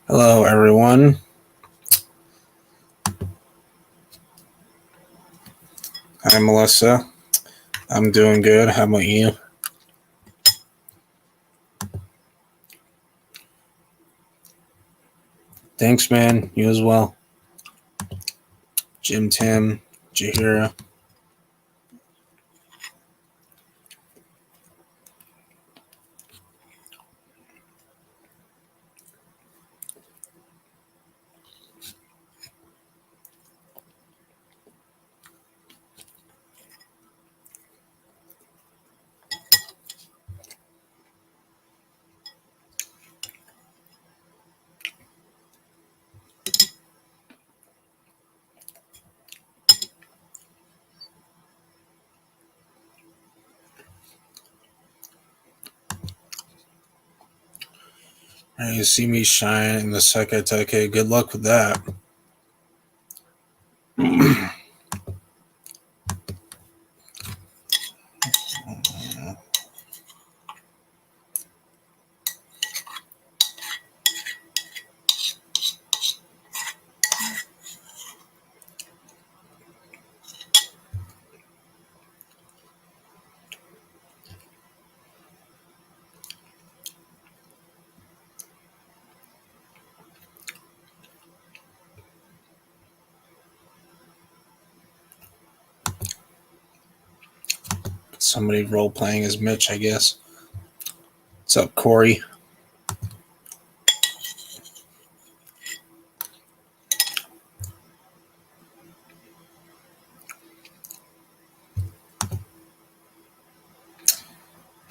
Hello, everyone. Hi, Melissa. I'm doing good. How about you? Thanks, man. You as well. Jim Tim, Jahira. You see me shine in the Sekai Teike. Good luck with that. Somebody role playing as Mitch, I guess. What's up, Corey?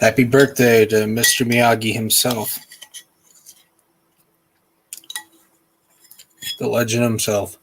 Happy birthday to Mr. Miyagi himself. The legend himself.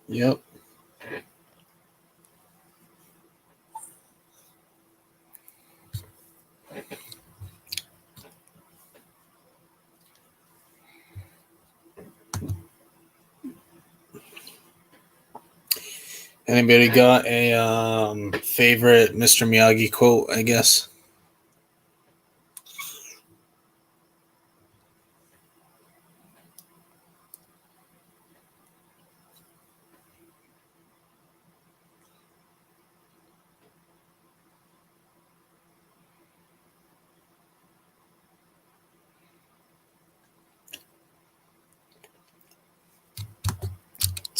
Yep. Anybody got a favorite Mr. Miyagi quote, I guess?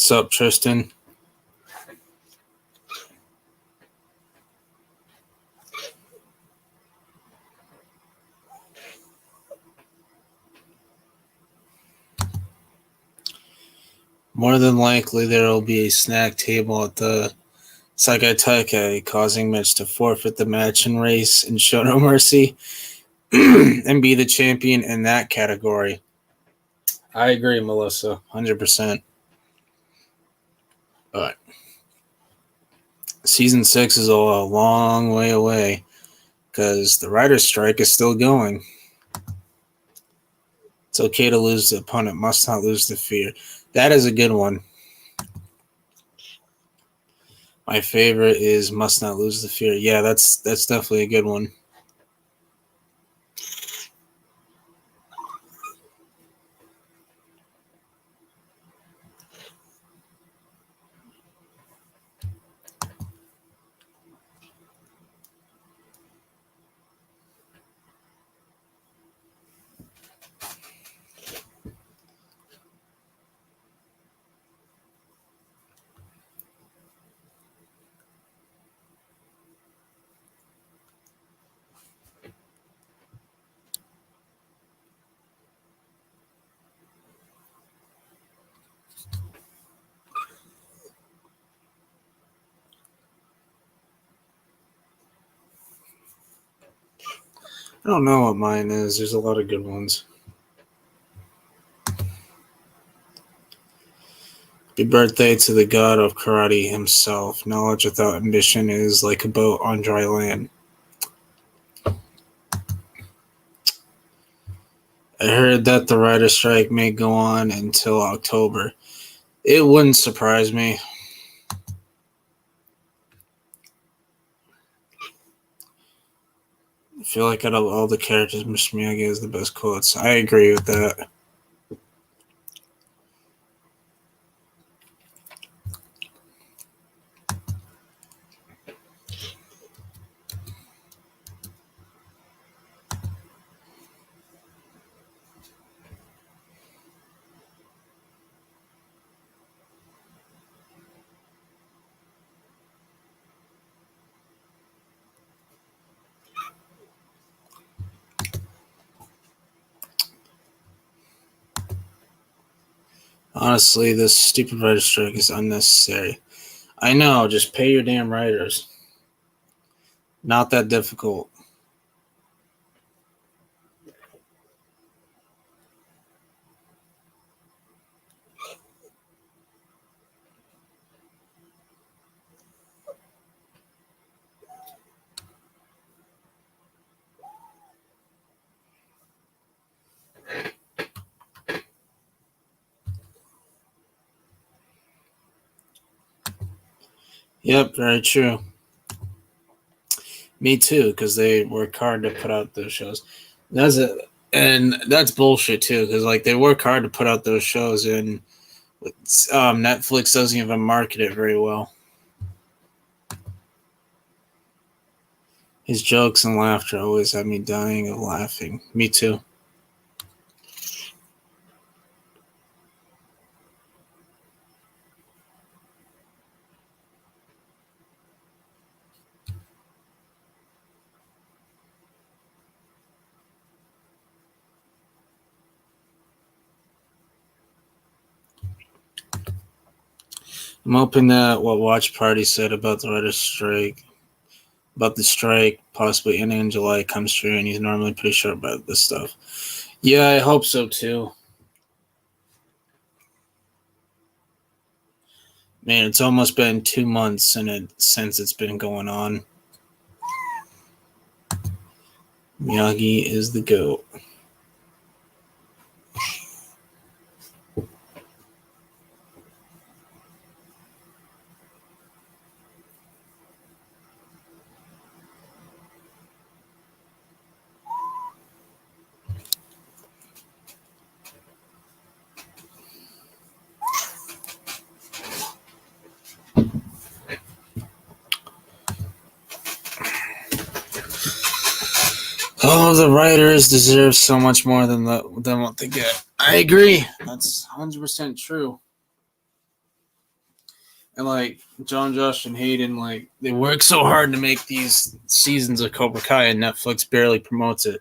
What's up, Tristan? More than likely, there will be a snack table at the Sekai Teike, causing Mitch to forfeit the match and race and show no mercy and be the champion in that category. I agree, Melissa, 100%. But season 6 is a long way away because the writer's strike is still going. It's okay to lose the opponent, must not lose the fear. That is a good one. My favorite is must not lose the fear. Yeah, that's definitely a good one. I don't know what mine is. There's a lot of good ones. Happy birthday to the god of karate himself. Knowledge without ambition is like a boat on dry land. I heard that the writer's strike may go on until October. It wouldn't surprise me. I feel like out of all the characters, Mr. Miyagi has the best quotes. I agree with that. Honestly, this stupid writer's strike is unnecessary. I know, just pay your damn writers. Not that difficult. Yep, very true. Me too, because they work hard to put out those shows. That's it, and that's bullshit too, because like they work hard to put out those shows, and Netflix doesn't even market it very well. His jokes and laughter always have me dying of laughing. Me too. I'm hoping that what Watch Party said about the writer's strike, about the strike possibly ending in July, comes true, and he's normally pretty sure about this stuff. Yeah, I hope so too. Man, it's almost been 2 months since it's been going on. Miyagi is the GOAT. All of the writers deserve so much more than what they get. I agree. That's 100% true. And like John, Josh, and Hayden, like they work so hard to make these seasons of Cobra Kai, and Netflix barely promotes it.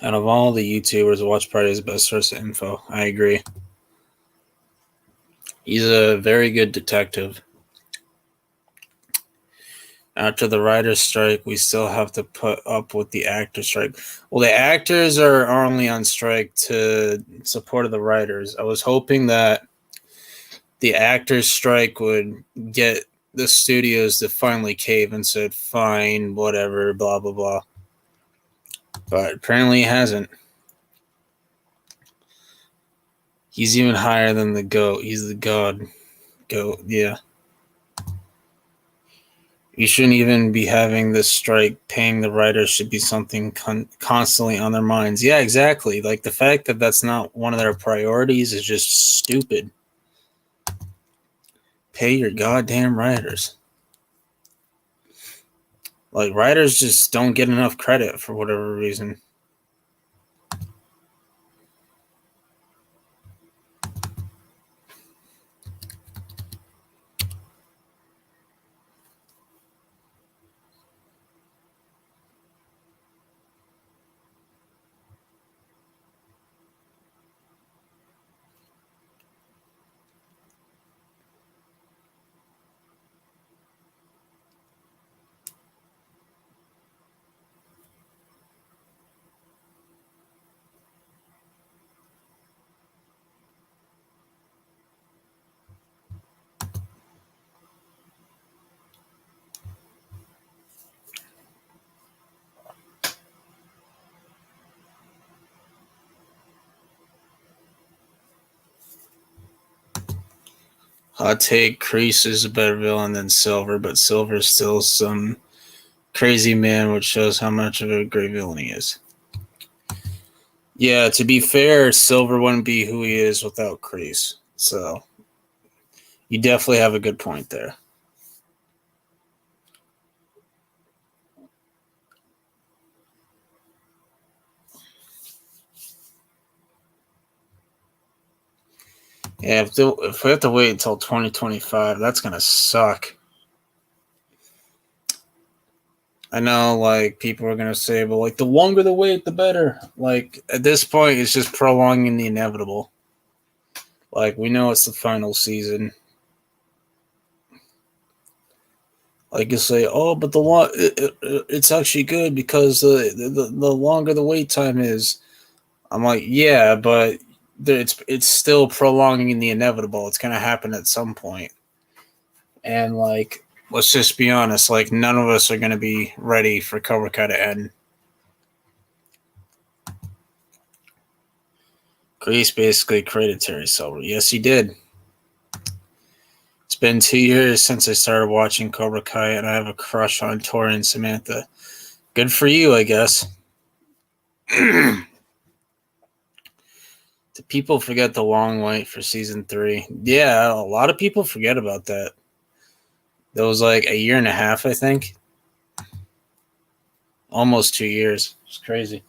Out of all the YouTubers, Watch Party is the best source of info. I agree. He's a very good detective. After the writer's strike, we still have to put up with the actor's strike. Well, the actors are only on strike to support the writers. I was hoping that the actors' strike would get the studios to finally cave and said, fine, whatever, blah, blah, blah. But apparently it hasn't. He's even higher than the GOAT. He's the god. GOAT, yeah. You shouldn't even be having this strike. Paying the writers should be something constantly on their minds. Yeah, exactly. Like the fact that that's not one of their priorities is just stupid. Pay your goddamn writers. Like writers just don't get enough credit for whatever reason. Hot take: Kreese is a better villain than Silver, but Silver's still some crazy man, which shows how much of a great villain he is. Yeah, to be fair, Silver wouldn't be who he is without Kreese. So you definitely have a good point there. Yeah, if we have to wait until 2025, that's going to suck. I know, like, people are going to say, but, like, the longer the wait, the better. Like, at this point, it's just prolonging the inevitable. Like, we know it's the final season. Like, you say, oh, but it's actually good because the longer the wait time is. I'm like, yeah, but it's still prolonging the inevitable. It's going to happen at some point. And, like, let's just be honest, like, none of us are going to be ready for Cobra Kai to end. Kreese basically created Terry Silver. Yes, he did. It's been 2 years since I started watching Cobra Kai, and I have a crush on Tori and Samantha. Good for you, I guess. Do people forget the long wait for season 3? Yeah, a lot of people forget about that. That was like a year and a half, I think. Almost 2 years. It's crazy.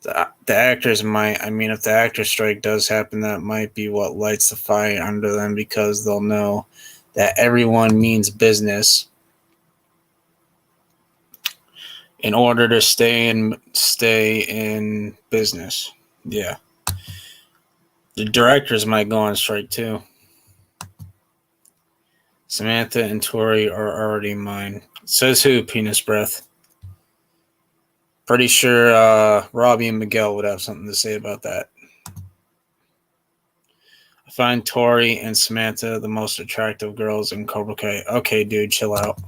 The actors might, I mean, if the actor strike does happen, that might be what lights the fire under them because they'll know that everyone means business in order to stay in business. Yeah. The directors might go on strike too. Samantha and Tori are already mine. Says who? Penis breath. Pretty sure Robbie and Miguel would have something to say about that. I find Tori and Samantha the most attractive girls in Cobra Kai. Okay, dude, chill out.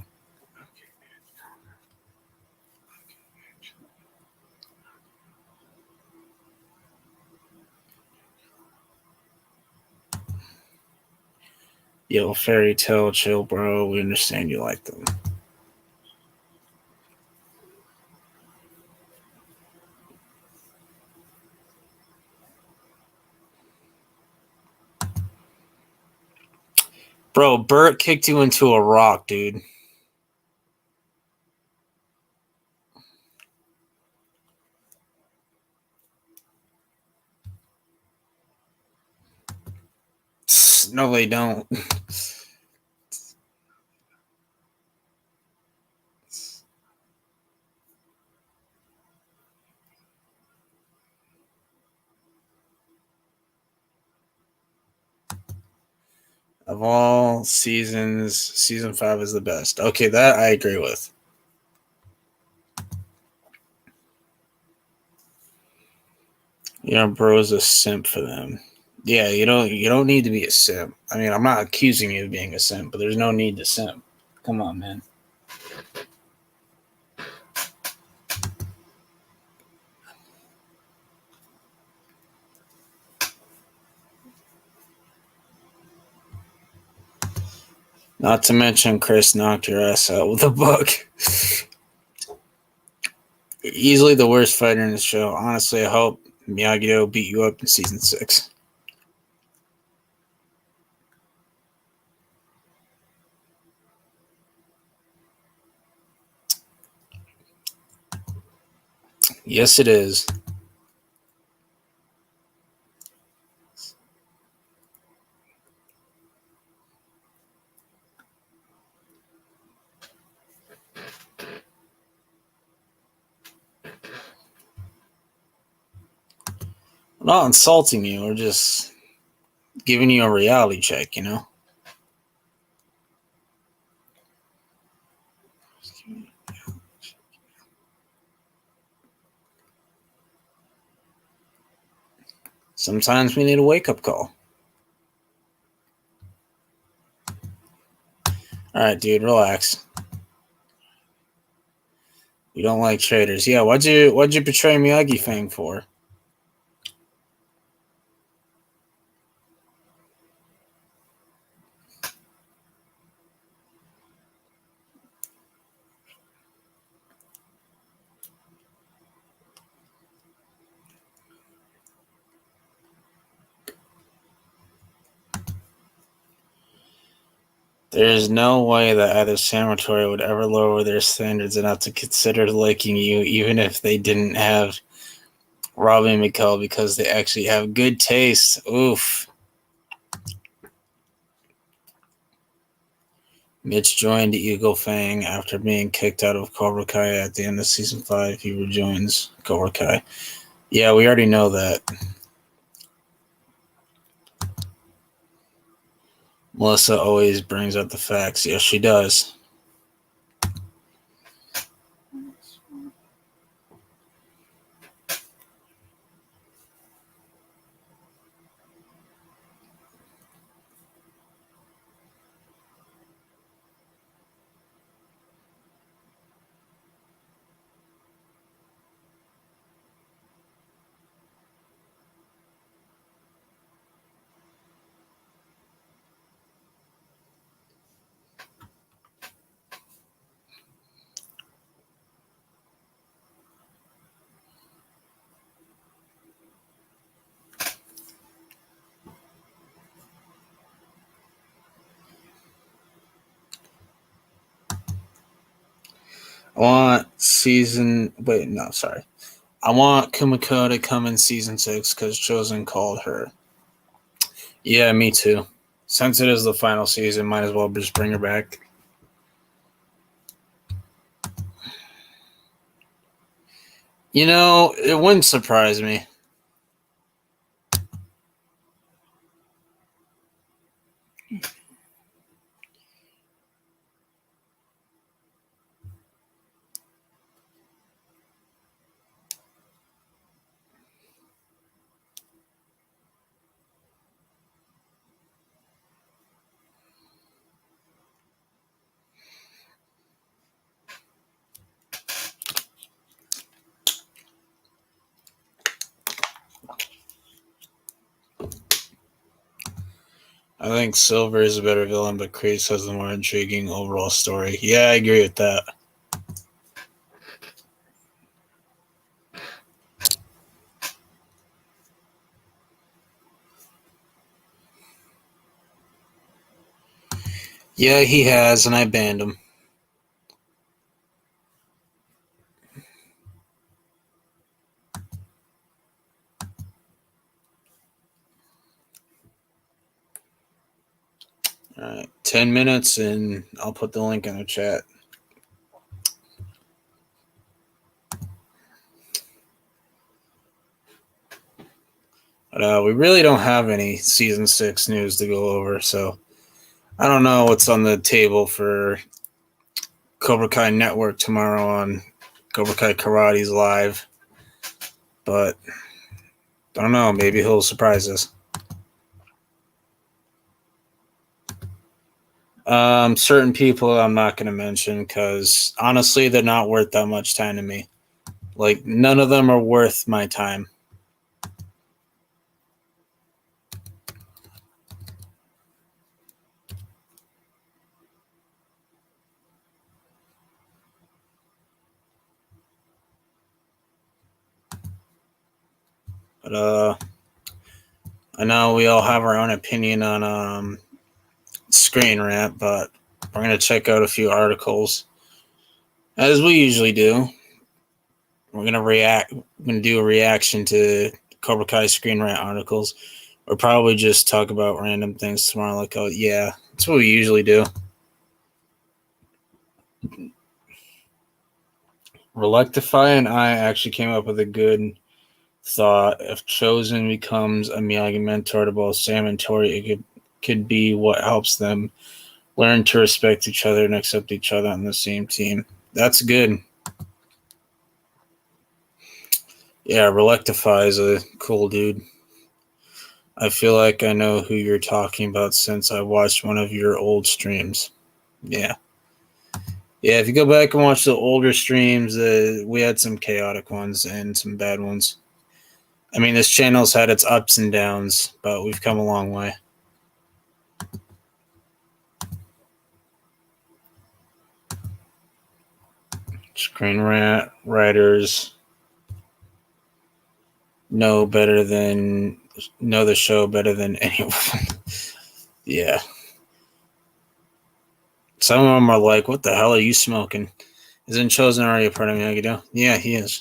Yo, Fairy Tale, chill, bro. We understand you like them. Bro, Bert kicked you into a rock, dude. No, they don't. Of all seasons, season 5 is the best. Okay, that I agree with. You know, bro's a simp for them. Yeah, you don't need to be a simp. I mean, I'm not accusing you of being a simp, but there's no need to simp. Come on, man. Not to mention Chris knocked your ass out with a book. Easily the worst fighter in the show. Honestly, I hope Miyagi-Do beat you up in season 6. Yes, it is. I'm not insulting you. We're just giving you a reality check, you know? Sometimes we need a wake-up call. All right, dude, relax. We don't like traitors. Yeah, what'd you betray Miyagi Fang for? There is no way that either Sam or Tori would ever lower their standards enough to consider liking you, even if they didn't have Robbie and McCall, because they actually have good taste. Oof. Mitch joined Eagle Fang after being kicked out of Cobra Kai at the end of season 5. He rejoins Cobra Kai. Yeah, we already know that. Melissa always brings up the facts. Yes, she does. I want I want Kumiko to come in season 6 because Chosen called her. Yeah, me too. Since it is the final season, might as well just bring her back. You know, it wouldn't surprise me. I think Silver is a better villain, but Kreese has the more intriguing overall story. Yeah, I agree with that. Yeah, he has, and I banned him. All right, 10 minutes, and I'll put the link in the chat. But we really don't have any season 6 news to go over, so I don't know what's on the table for Cobra Kai Network tomorrow on Cobra Kai Karate's live, but I don't know. Maybe he'll surprise us. Certain people I'm not going to mention because honestly, they're not worth that much time to me. Like, none of them are worth my time. But I know we all have our own opinion on Screen Rant, but we're going to check out a few articles as we usually do. We're gonna do a reaction to Cobra Kai Screen Rant articles. Or probably just talk about random things tomorrow. Like, oh yeah, that's what we usually do. Reluctify and I actually came up with a good thought. If Chosen becomes a Miyagi mentor to both Sam and Tori, it could be what helps them learn to respect each other and accept each other on the same team. That's good. Yeah, Reluctify is a cool dude. I feel like I know who you're talking about since I watched one of your old streams. Yeah. Yeah, if you go back and watch the older streams, we had some chaotic ones and some bad ones. I mean, this channel's had its ups and downs, but we've come a long way. Screen Rant writers know the show better than anyone. Yeah. Some of them are like, what the hell are you smoking? Isn't Chosen already a part of Miyagi-Do? Yeah, he is.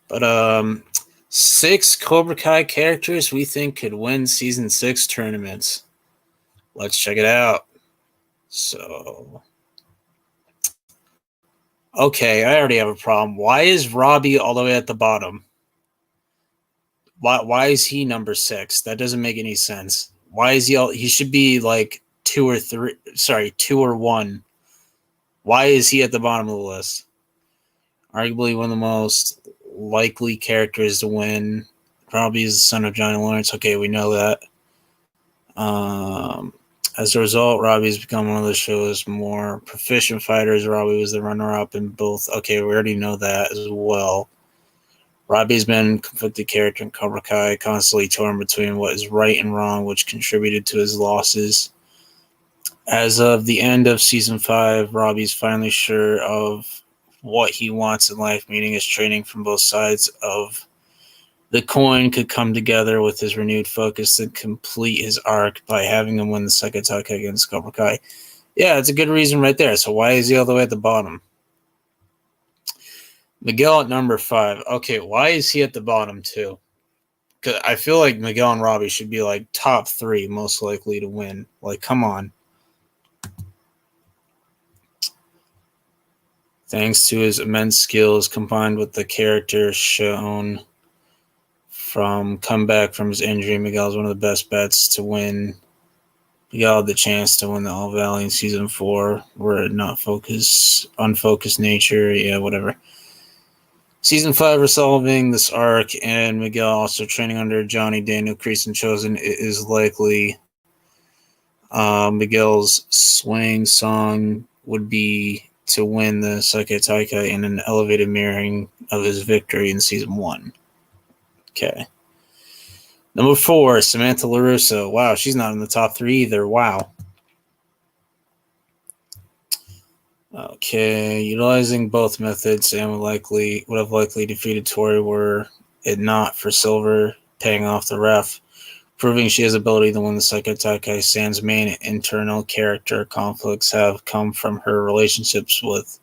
But 6 Cobra Kai characters we think could win season 6 tournaments. Let's check it out. So, okay, I already have a problem. Why is Robbie all the way at the bottom? Why is he number 6? That doesn't make any sense. Why is he all? He should be like 2 or 3. Sorry, 2 or 1. Why is he at the bottom of the list? Arguably one of the most likely characters to win. Probably is the son of Johnny Lawrence. Okay, we know that. As a result, Robbie's become one of the show's more proficient fighters. Robbie was the runner-up in both. Okay, we already know that as well. Robbie's been a conflicted character in Cobra Kai, constantly torn between what is right and wrong, which contributed to his losses. As of the end of season 5, Robbie's finally sure of what he wants in life, meaning his training from both sides of the coin could come together with his renewed focus to complete his arc by having him win the Sakataka against Cobra Kai. Yeah, it's a good reason right there. So why is he all the way at the bottom? Miguel at number 5. Okay, why is he at the bottom too? Because I feel like Miguel and Robbie should be like top 3 most likely to win. Like, come on. Thanks to his immense skills combined with the character shown from comeback from his injury, Miguel is one of the best bets to win. Miguel had the chance to win the All Valley in season 4, were it not unfocused nature, yeah, whatever. Season 5 resolving this arc, and Miguel also training under Johnny, Daniel, Kreese, and Chosen. It is likely Miguel's swing song would be to win the Sekai Taikai in an elevated mirroring of his victory in season 1. Okay. Number 4, Samantha LaRusso. Wow, she's not in the top 3 either. Wow. Okay, utilizing both methods, Sam would have likely defeated Tori were it not for Silver paying off the ref, proving she has ability to win the Sekai Taikai. Sam's main internal character conflicts have come from her relationships with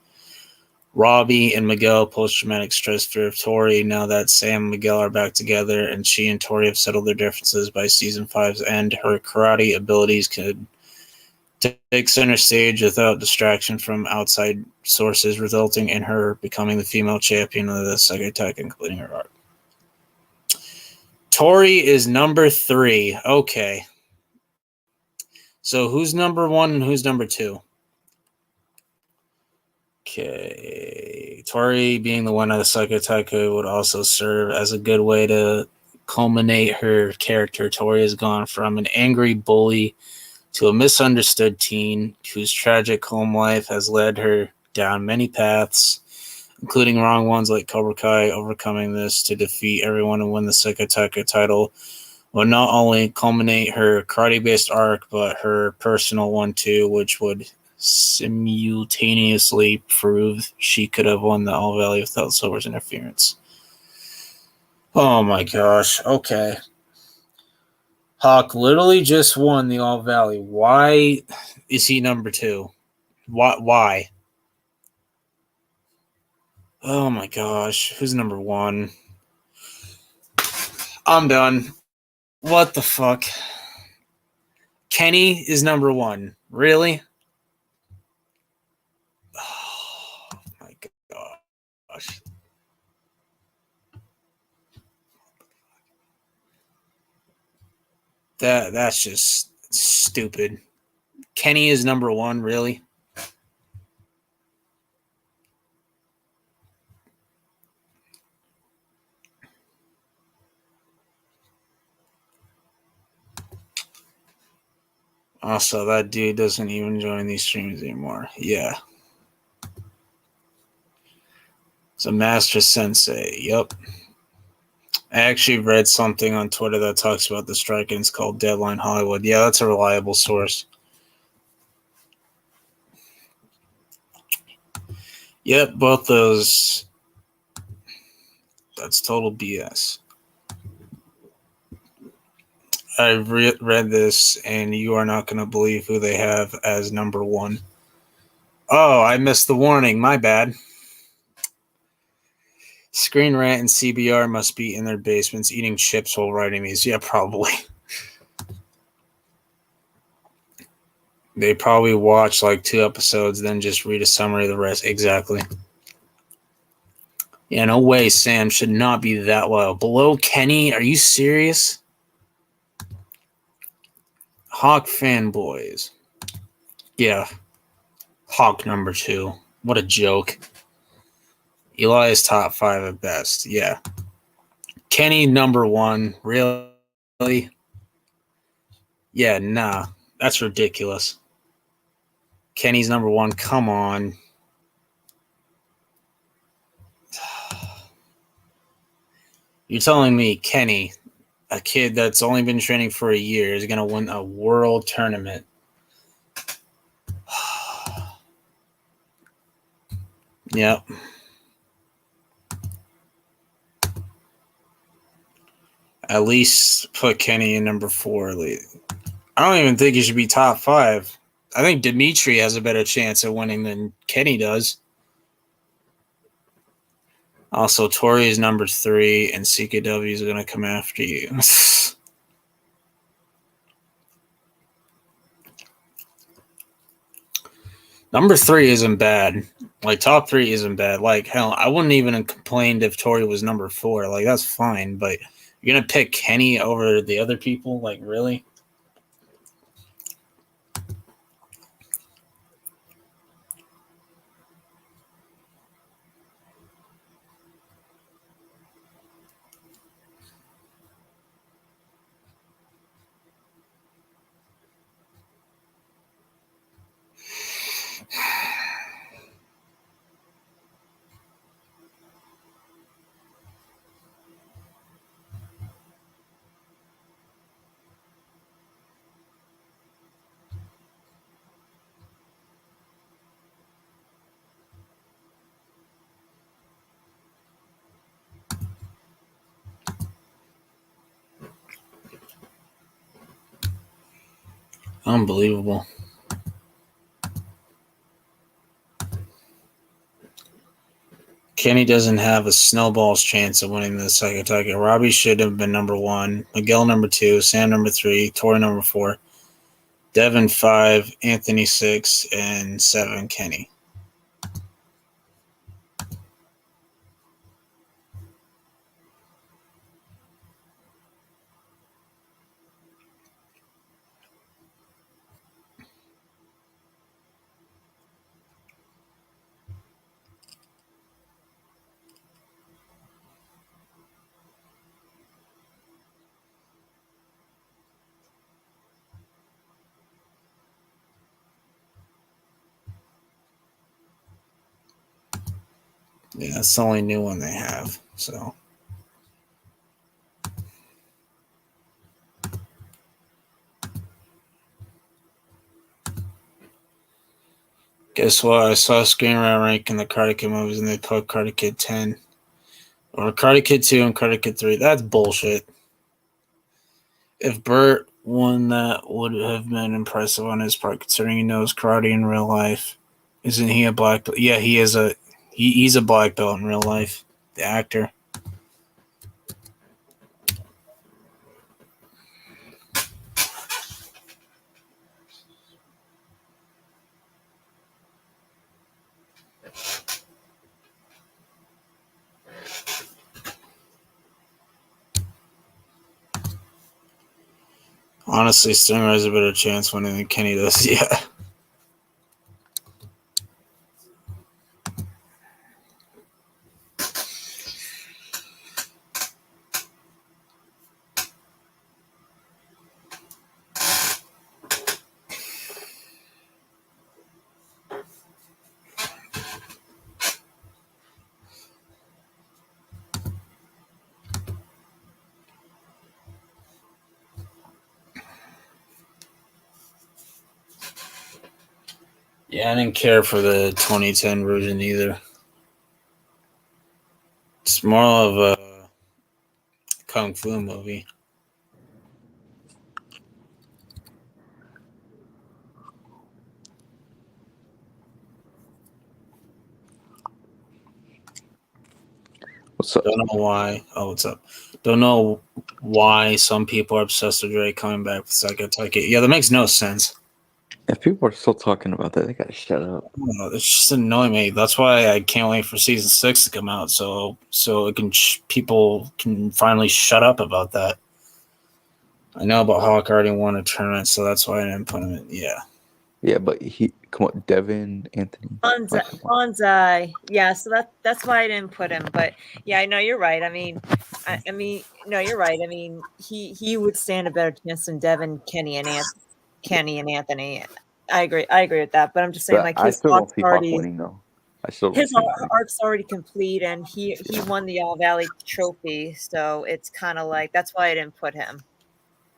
Robbie and Miguel, post-traumatic stress fear of Tori. Now that Sam and Miguel are back together and she and Tori have settled their differences by season 5's end, her karate abilities could take center stage without distraction from outside sources, resulting in her becoming the female champion of the Sekai Taikai and completing her arc. Tori is number 3. Okay. So who's number 1 and who's number 2? Okay. Tori being the one of the Sekai Taikai would also serve as a good way to culminate her character. Tori has gone from an angry bully to a misunderstood teen whose tragic home life has led her down many paths, including wrong ones like Cobra Kai. Overcoming this to defeat everyone and win the Sekai Taikai title will not only culminate her karate-based arc, but her personal one too, which would simultaneously prove she could have won the All Valley without Silver's interference. Oh my gosh. Okay. Hawk literally just won the All Valley. Why is he number 2? Why? Oh my gosh. Who's number 1? I'm done. What the fuck? Kenny is number 1. Really? Oh my gosh. That's just stupid. Kenny is number 1, really? Also, that dude doesn't even join these streams anymore. Yeah. It's a master sensei. Yep. I actually read something on Twitter that talks about the strike, and it's called Deadline Hollywood. Yeah, that's a reliable source. Yep, both those. That's total BS. I've read this, and you are not going to believe who they have as number one. Oh, I missed the warning. My bad. Screen Rant and CBR must be in their basements eating chips while writing these. Yeah, probably. They probably watch like 2 episodes, then just read a summary of the rest. Exactly. Yeah, no way Sam should not be that low. Below Kenny? Are you serious? Hawk fanboys. Yeah. Hawk number 2. What a joke. Eli is top 5 at best. Yeah. Kenny number 1. Really? Yeah, nah. That's ridiculous. Kenny's number 1. Come on. You're telling me Kenny, a kid that's only been training for a year, is going to win a world tournament? Yep. At least put Kenny in number 4. I don't even think he should be top 5. I think Dimitri has a better chance of winning than Kenny does. Also, Tori is number 3, and CKW is going to come after you. Number 3 isn't bad. Like, top 3 isn't bad. Like, hell, I wouldn't even have complained if Tori was number 4. Like, that's fine. But you're going to pick Kenny over the other people? Like, really? Unbelievable. Kenny doesn't have a snowball's chance of winning the second title. Robbie should have been number 1. Miguel number 2. Sam number 3. Tori number 4. Devin 5. Anthony 6. And 7. Kenny. Yeah, that's the only new one they have. So, guess what? I saw Screen Rant ranking the Karate Kid movies, and they put Karate Kid 10 or Karate Kid 2 and Karate Kid 3. That's bullshit. If Bert won, that would have been impressive on his part, considering he knows karate in real life. Isn't he a black belt? Yeah, he is he's a black belt in real life. The actor. Honestly, Stinger has a better chance winning than Kenny does. Yeah. Yeah, I didn't care for the 2010 version either. more of a kung fu movie. What's up? Don't know why. Oh, what's up? Don't know why some people are obsessed with Drake coming back with Psycho Take. Yeah, that makes no sense. If people are still talking about that, they gotta shut up. It's just annoying me. That's why I can't wait for season 6 to come out, so it can people can finally shut up about that. I know about Hawk already won a tournament, so that's why I didn't put him in. Yeah. Yeah, but come on, Devin, Anthony. Bonsai. Yeah, so that's why I didn't put him. But yeah, I know you're right. I mean, no, you're right. I mean, he would stand a better chance than Devin, Kenny, and Anthony. I agree with that. But I'm just saying, But like I his still don't arc's see Hawk already winning though. I still don't his see him winning. arc's already complete, and he won the All Valley Trophy. So it's kind of like that's why I didn't put him.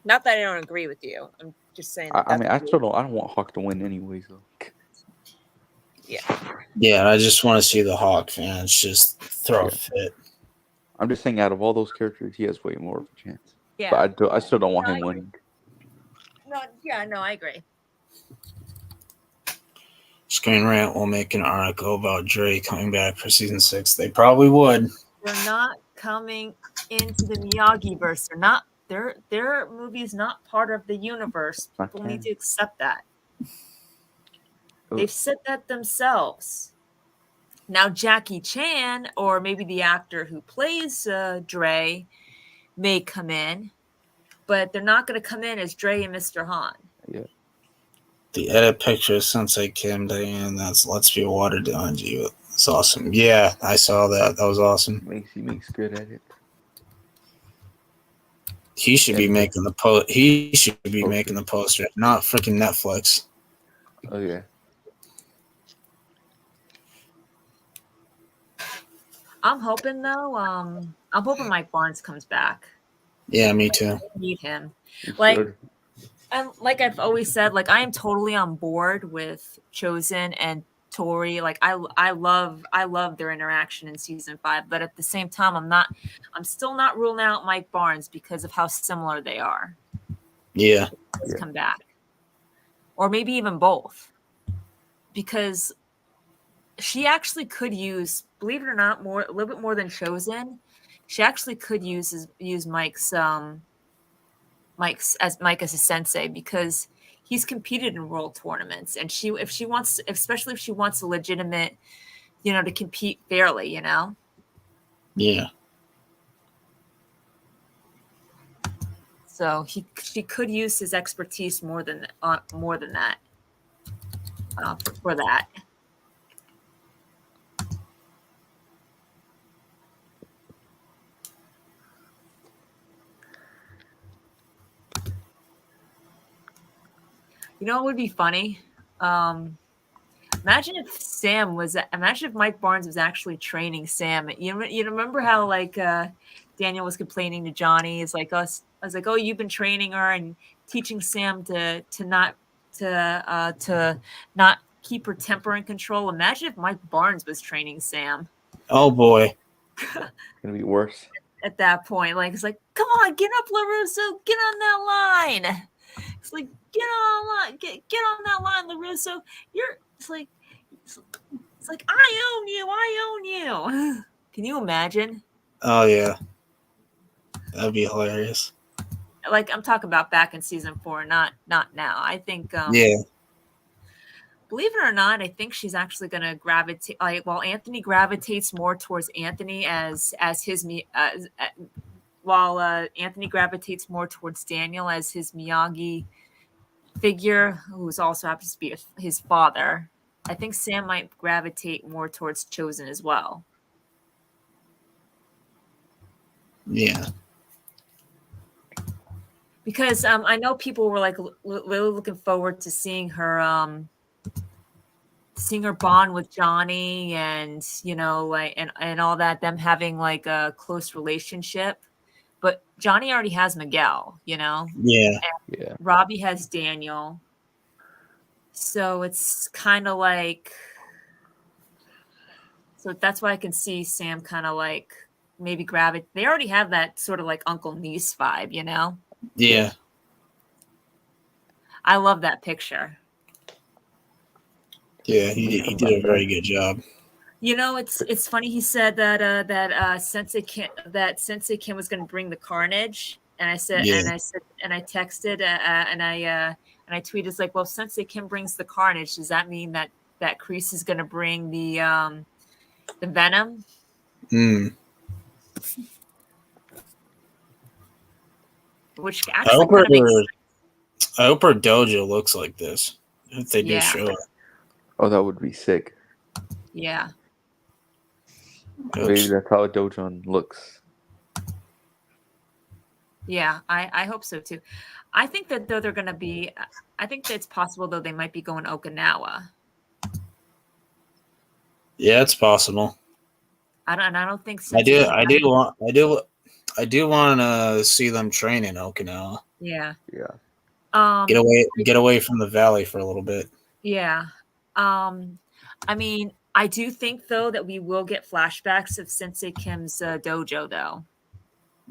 Not that I don't agree with you. I'm just saying. I mean, I don't want Hawk to win anyways though. Yeah, I just want to see the Hawk fans just throw a fit. I'm just saying, out of all those characters, he has way more of a chance. Yeah. But I still don't want him winning. No, I agree. Screen Rant will make an article about Dre coming back for season 6. They probably would. They're not coming into the Miyagi verse. They're not. Their movie is not part of the universe. People need to accept that. They've said that themselves. Now Jackie Chan, or maybe the actor who plays Dre, may come in, but they're not going to come in as Dre and Mr. Han. Yeah. The edit picture of Sensei Kim Diane, that's Let's Be Watered Down you. It's awesome. Yeah, I saw that. That was awesome. He makes good edits. He should be making the He should be making the poster, not freaking Netflix. Oh yeah. I'm hoping though. I'm hoping Mike Barnes comes back. Yeah, me too. I need him. Like I've always said, like I am totally on board with Chosen and Tori. Like I love their interaction in season 5, but at the same time, I'm still not ruling out Mike Barnes because of how similar they are. Yeah. Let's come back, or maybe even both, because she actually could use, believe it or not, a little bit more than Chosen. She actually could use Mike as a sensei, because he's competed in world tournaments, and especially if she wants a legitimate, to compete fairly, Yeah. So she could use his expertise more than that for that. You know what would be funny? Imagine if Mike Barnes was actually training Sam. You remember how Daniel was complaining to Johnny? It's like us. I was like, oh, you've been training her and teaching Sam to not keep her temper in control. Imagine if Mike Barnes was training Sam. Oh boy, it's gonna be worse. At that point, it's like, come on, get up, LaRusso, get on that line. It's like, get on that line, LaRusso. It's like I own you. Can you imagine? Oh yeah, that'd be hilarious. Like, I'm talking about back in season 4, not now. I think yeah. Believe it or not, I think she's actually going to gravitate. While Anthony gravitates more towards Anthony while Anthony gravitates more towards Daniel as his Miyagi figure, who's also happens to be his father. I think Sam might gravitate more towards Chosen as well. Yeah. Because I know people were really looking forward to seeing her bond with Johnny, and and all that, them having a close relationship. But Johnny already has Miguel, Yeah. Yeah. Robbie has Daniel. So it's kind of so that's why I can see Sam kind of maybe grab it. They already have that sort of like uncle niece vibe, you know? Yeah. I love that picture. Yeah, he did a very good job. You know, it's funny. He said that Sensei Kim was going to bring the carnage, and I texted and I tweeted, it's like, well, if Sensei Kim brings the carnage, does that mean that Kreese is going to bring the venom? Which actually kind of makes sense. I hope her dojo looks like this. If they do show it. Oh, that would be sick. Yeah. Maybe that's how a dojo looks. Yeah, I hope so too. I think that though they're going to be, I think that it's possible though they might be going Okinawa. Yeah, it's possible. I don't think so. I do want to see them train in Okinawa. Yeah. Yeah. Get away from the valley for a little bit. Yeah. I mean, I do think though that we will get flashbacks of Sensei Kim's dojo though.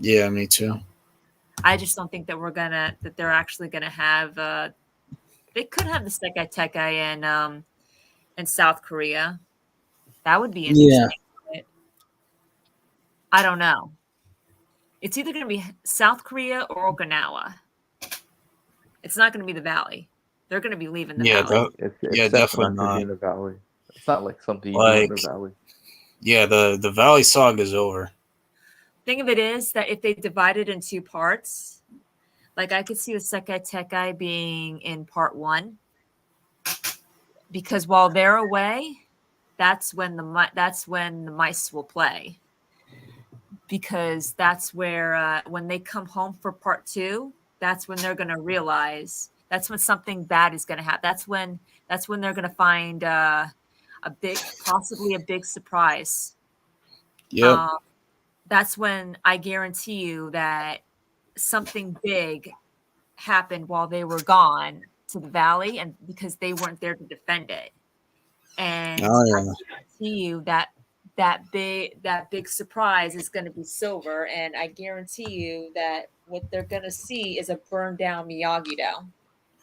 Yeah, me too. I just don't think that they're actually gonna have they could have the Sekai Tekai in South Korea. That would be interesting. Yeah. I don't know. It's either gonna be South Korea or Okinawa. It's not gonna be the valley. They're gonna be leaving the valley. It's definitely not in the valley. It's not like something you do in the valley. Yeah, the valley saga is over. Thing of it is that if they divide it in two parts, like I could see the Sekai Tekai being in part 1, because while they're away, that's when the mice will play, because that's where when they come home for part 2, that's when they're going to realize, that's when something bad is going to happen. That's when they're going to find possibly a big surprise. Yeah. That's when I guarantee you that something big happened while they were gone to the valley, and because they weren't there to defend it. And I guarantee you that big surprise is going to be Silver, and I guarantee you that what they're going to see is a burned down Miyagi-Do.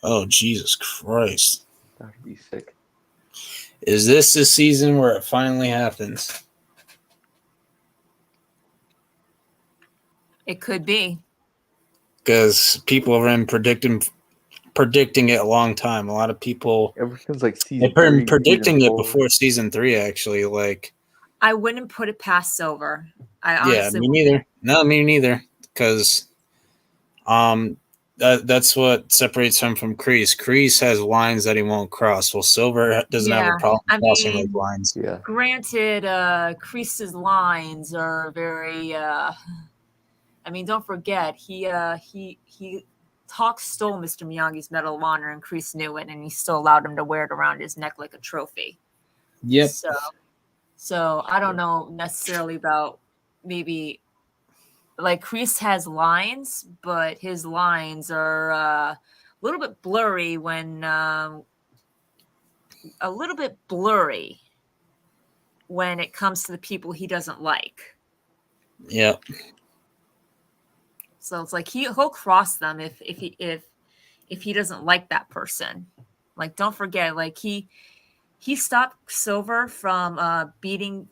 Oh, Jesus Christ. That'd be sick. Is this the season where it finally happens? It could be. Because people have been predicting it a long time. A lot of people ever since like season they've been predicting it before season 3, actually. Like, I wouldn't put it past Silver. Me neither. No, me neither. Because that's what separates him from Kreese. Kreese has lines that he won't cross. Well, Silver doesn't have a problem crossing those lines. Yeah. Granted, Kreese's lines are very. I mean, don't forget he stole Mr. Miyagi's Medal of Honor, and Kreese knew it, and he still allowed him to wear it around his neck like a trophy. Yep. So I don't know necessarily about, maybe like Kreese has lines, but his lines are a little bit blurry when it comes to the people he doesn't like. Yep. So it's like he'll cross them if he doesn't like that person. Like, don't forget, like he stopped Silver from beating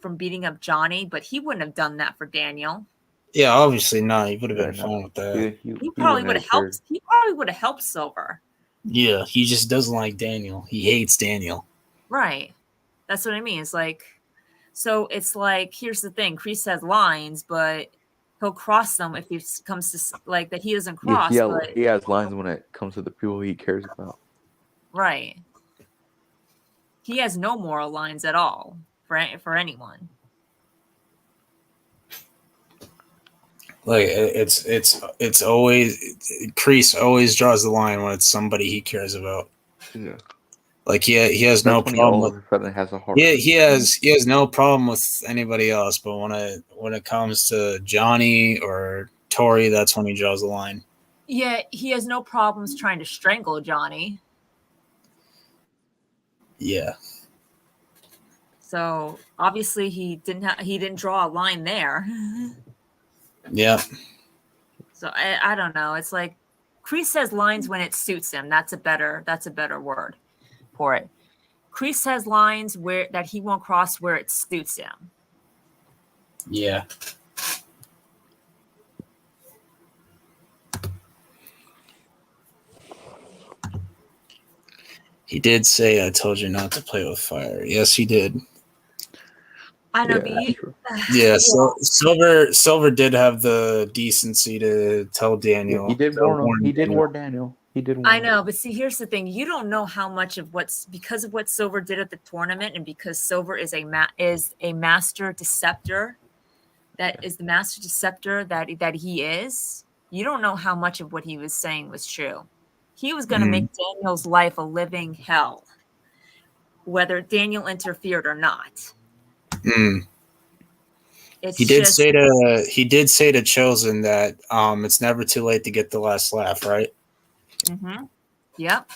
up Johnny, but he wouldn't have done that for Daniel. Yeah, obviously not. He would have been fine with that. He probably would have helped. He probably would have helped Silver. Yeah, he just doesn't like Daniel. He hates Daniel. Right. That's what I mean. It's like, so it's like, here's the thing: Kreese has lines, but he'll cross them if he comes to like that he doesn't cross. Yeah, he has lines when it comes to the people he cares about. Right. He has no moral lines at all for anyone. Like, it's always Kreese always draws the line when it's somebody he cares about. Yeah. Like he has no problem with. Has a heart. Yeah, he has no problem with anybody else, but when it comes to Johnny or Tori, that's when he draws the line. Yeah, he has no problems trying to strangle Johnny. Yeah. So obviously he didn't draw a line there. Yeah. So I don't know. It's like Kreese says lines when it suits him. That's a better word for it. Kreese has lines that he won't cross where it suits him. Yeah. He did say, "I told you not to play with fire." Yes, he did. I know. Yeah, so Silver did have the decency to tell Daniel. He did warn him. He did warn Daniel. He did warn I know, but see, here's the thing: you don't know how much of because of what Silver did at the tournament, and because Silver is a master deceptor. That is the master deceptor that he is. You don't know how much of what he was saying was true. He was going to make Daniel's life a living hell, whether Daniel interfered or not. He did say to Chosen that it's never too late to get the last laugh, right? Mm-hmm. Yep.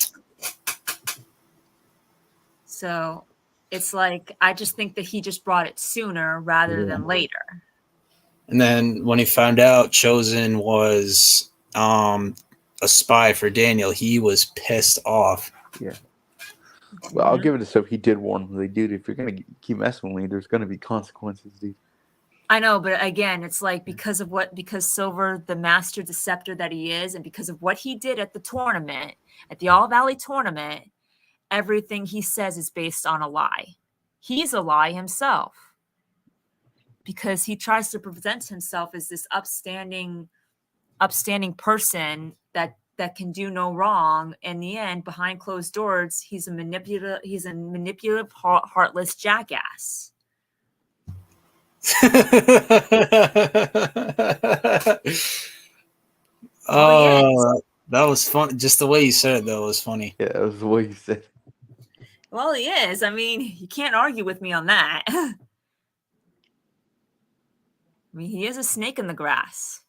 So it's like I just think that he just brought it sooner rather than later. And then when he found out Chosen was a spy for Daniel, he was pissed off. Yeah. Well, I'll give it a so. He did warn him. Dude, if you're gonna keep messing with me, there's gonna be consequences, dude. I know, but again, it's like because Silver, the master deceptor that he is, and because of what he did at the tournament, at the All Valley tournament, everything he says is based on a lie. He's a lie himself because he tries to present himself as this upstanding person that can do no wrong. In the end, behind closed doors, he's a manipulative, heartless jackass. Oh, that was fun. Just the way you said it, though, was funny. Yeah, it was the way you said it. Well, he is. I mean, you can't argue with me on that. I mean, he is a snake in the grass.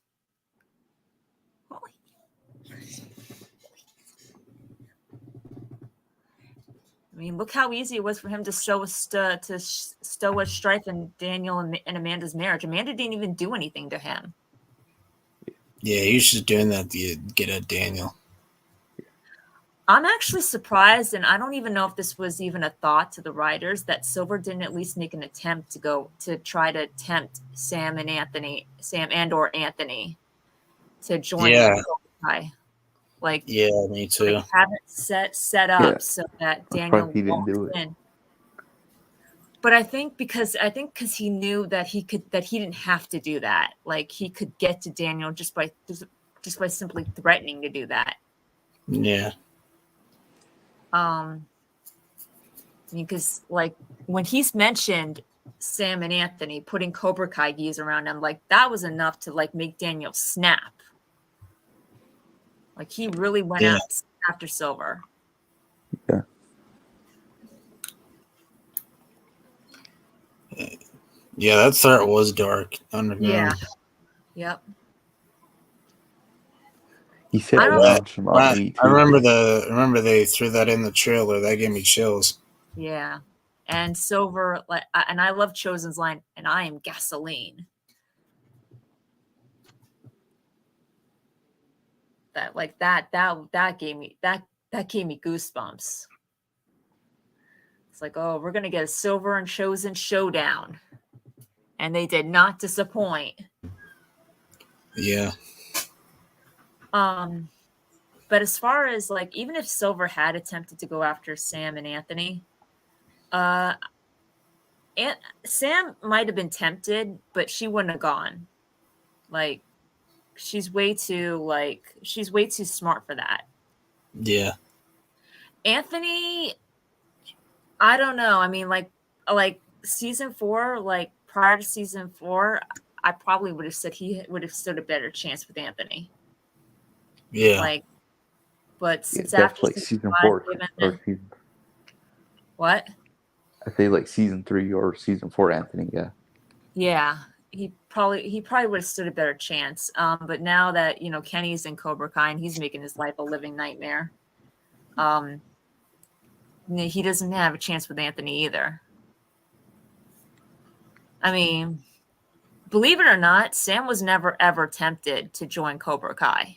I mean, look how easy it was for him to stow a strife in Daniel and Amanda's marriage. Amanda didn't even do anything to him. Yeah, he was just doing that to get at Daniel. I'm actually surprised, and I don't even know if this was even a thought to the writers, that Silver didn't at least make an attempt to try to tempt Sam and Anthony to join. Yeah. Like, yeah, me too. Like have it set up so that Daniel didn't do it. In. But I think because he knew that he didn't have to do that. Like he could get to Daniel just by simply threatening to do that. Yeah. Because like when he's mentioned Sam and Anthony putting Cobra Kai gis around him, like that was enough to like make Daniel snap. Like he really went after Silver. Yeah. Yeah, that threat was dark. Underground. Yeah. Yep. He said I remember they threw that in the trailer. That gave me chills. Yeah. And Silver, and I love Chosen's line, and I am gasoline. That gave me goosebumps. It's like, oh, we're gonna get a Silver and Chosen showdown, and they did not disappoint. Yeah. But as far as like, even if Silver had attempted to go after Sam and Anthony, Sam might have been tempted, but she wouldn't have gone. Like, she's way too smart for that. Yeah. Anthony, I don't know. I mean, like season 4, like prior to season 4, I probably would have said he would have stood a better chance with Anthony. Yeah. Like, but since after like season 4 or season. What? I say like season 3 or season 4 Anthony, yeah. Yeah. He probably would have stood a better chance. But now that, Kenny's in Cobra Kai and he's making his life a living nightmare, he doesn't have a chance with Anthony either. I mean, believe it or not, Sam was never ever tempted to join Cobra Kai.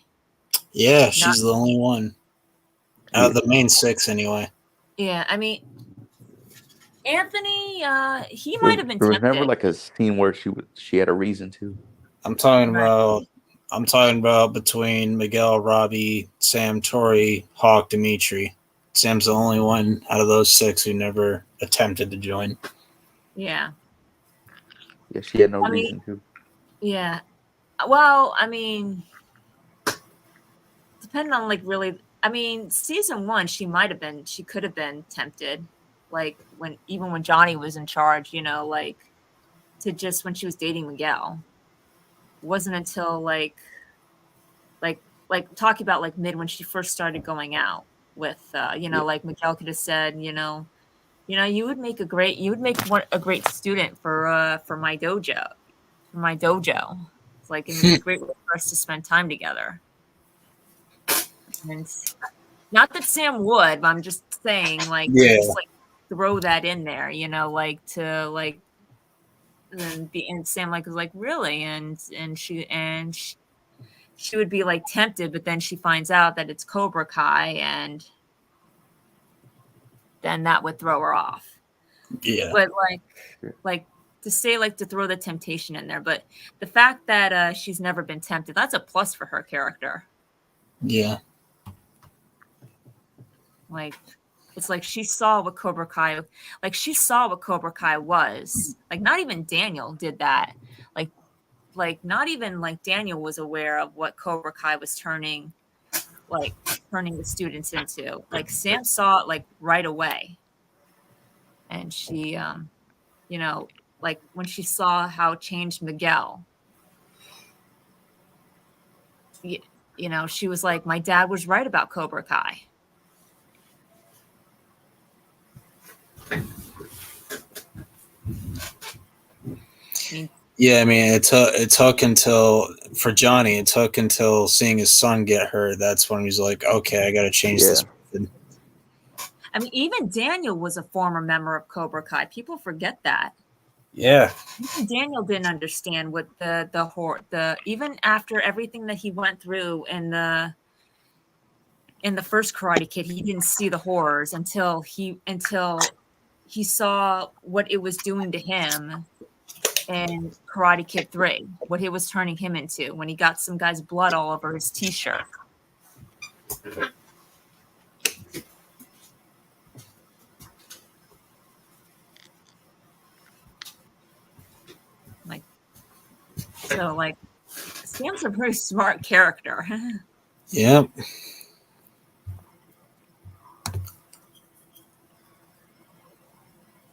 Yeah, she's the only one. Out of the main 6, anyway. Yeah, I mean, Anthony, he might have been There was tempted. never like a scene where she had a reason to. I'm talking about between Miguel, Robbie, Sam, Tori, Hawk, Dimitri. Sam's the only one out of those 6 who never attempted to join. Yeah. Yeah, she had no reason to. Yeah. Well, I mean, depending on like really, I mean, season 1, she could have been tempted, like even when Johnny was in charge, you know, like when she was dating Miguel. It wasn't until like talking about like when she first started going out with, like Miguel could have said, you would make a great student for my dojo. It's like, it'd be great for us to spend time together. And not that Sam would, but I'm just saying, like, just like throw that in there, like to like, and Sam like was like, really, and she would be like tempted, but then she finds out that it's Cobra Kai, and then that would throw her off. Yeah, but like to say, like, to throw the temptation in there, but the fact that she's never been tempted, that's a plus for her character. Yeah. Like, it's like she saw what Cobra Kai was. Like, not even Daniel did that. Like not even like Daniel was aware of what Cobra Kai was turning the students into. Like, Sam saw it like right away. And she, like when she saw how it changed Miguel, she was like, my dad was right about Cobra Kai. Yeah, I mean, it took until seeing his son get hurt. That's when he was like, okay, I got to change this. I mean, even Daniel was a former member of Cobra Kai. People forget that. Yeah. Even Daniel didn't understand what the even after everything that he went through in the first Karate Kid, he didn't see the horrors until he saw what it was doing to him in Karate Kid 3, what it was turning him into when he got some guy's blood all over his t-shirt. Like, Sam's a very smart character. Yep.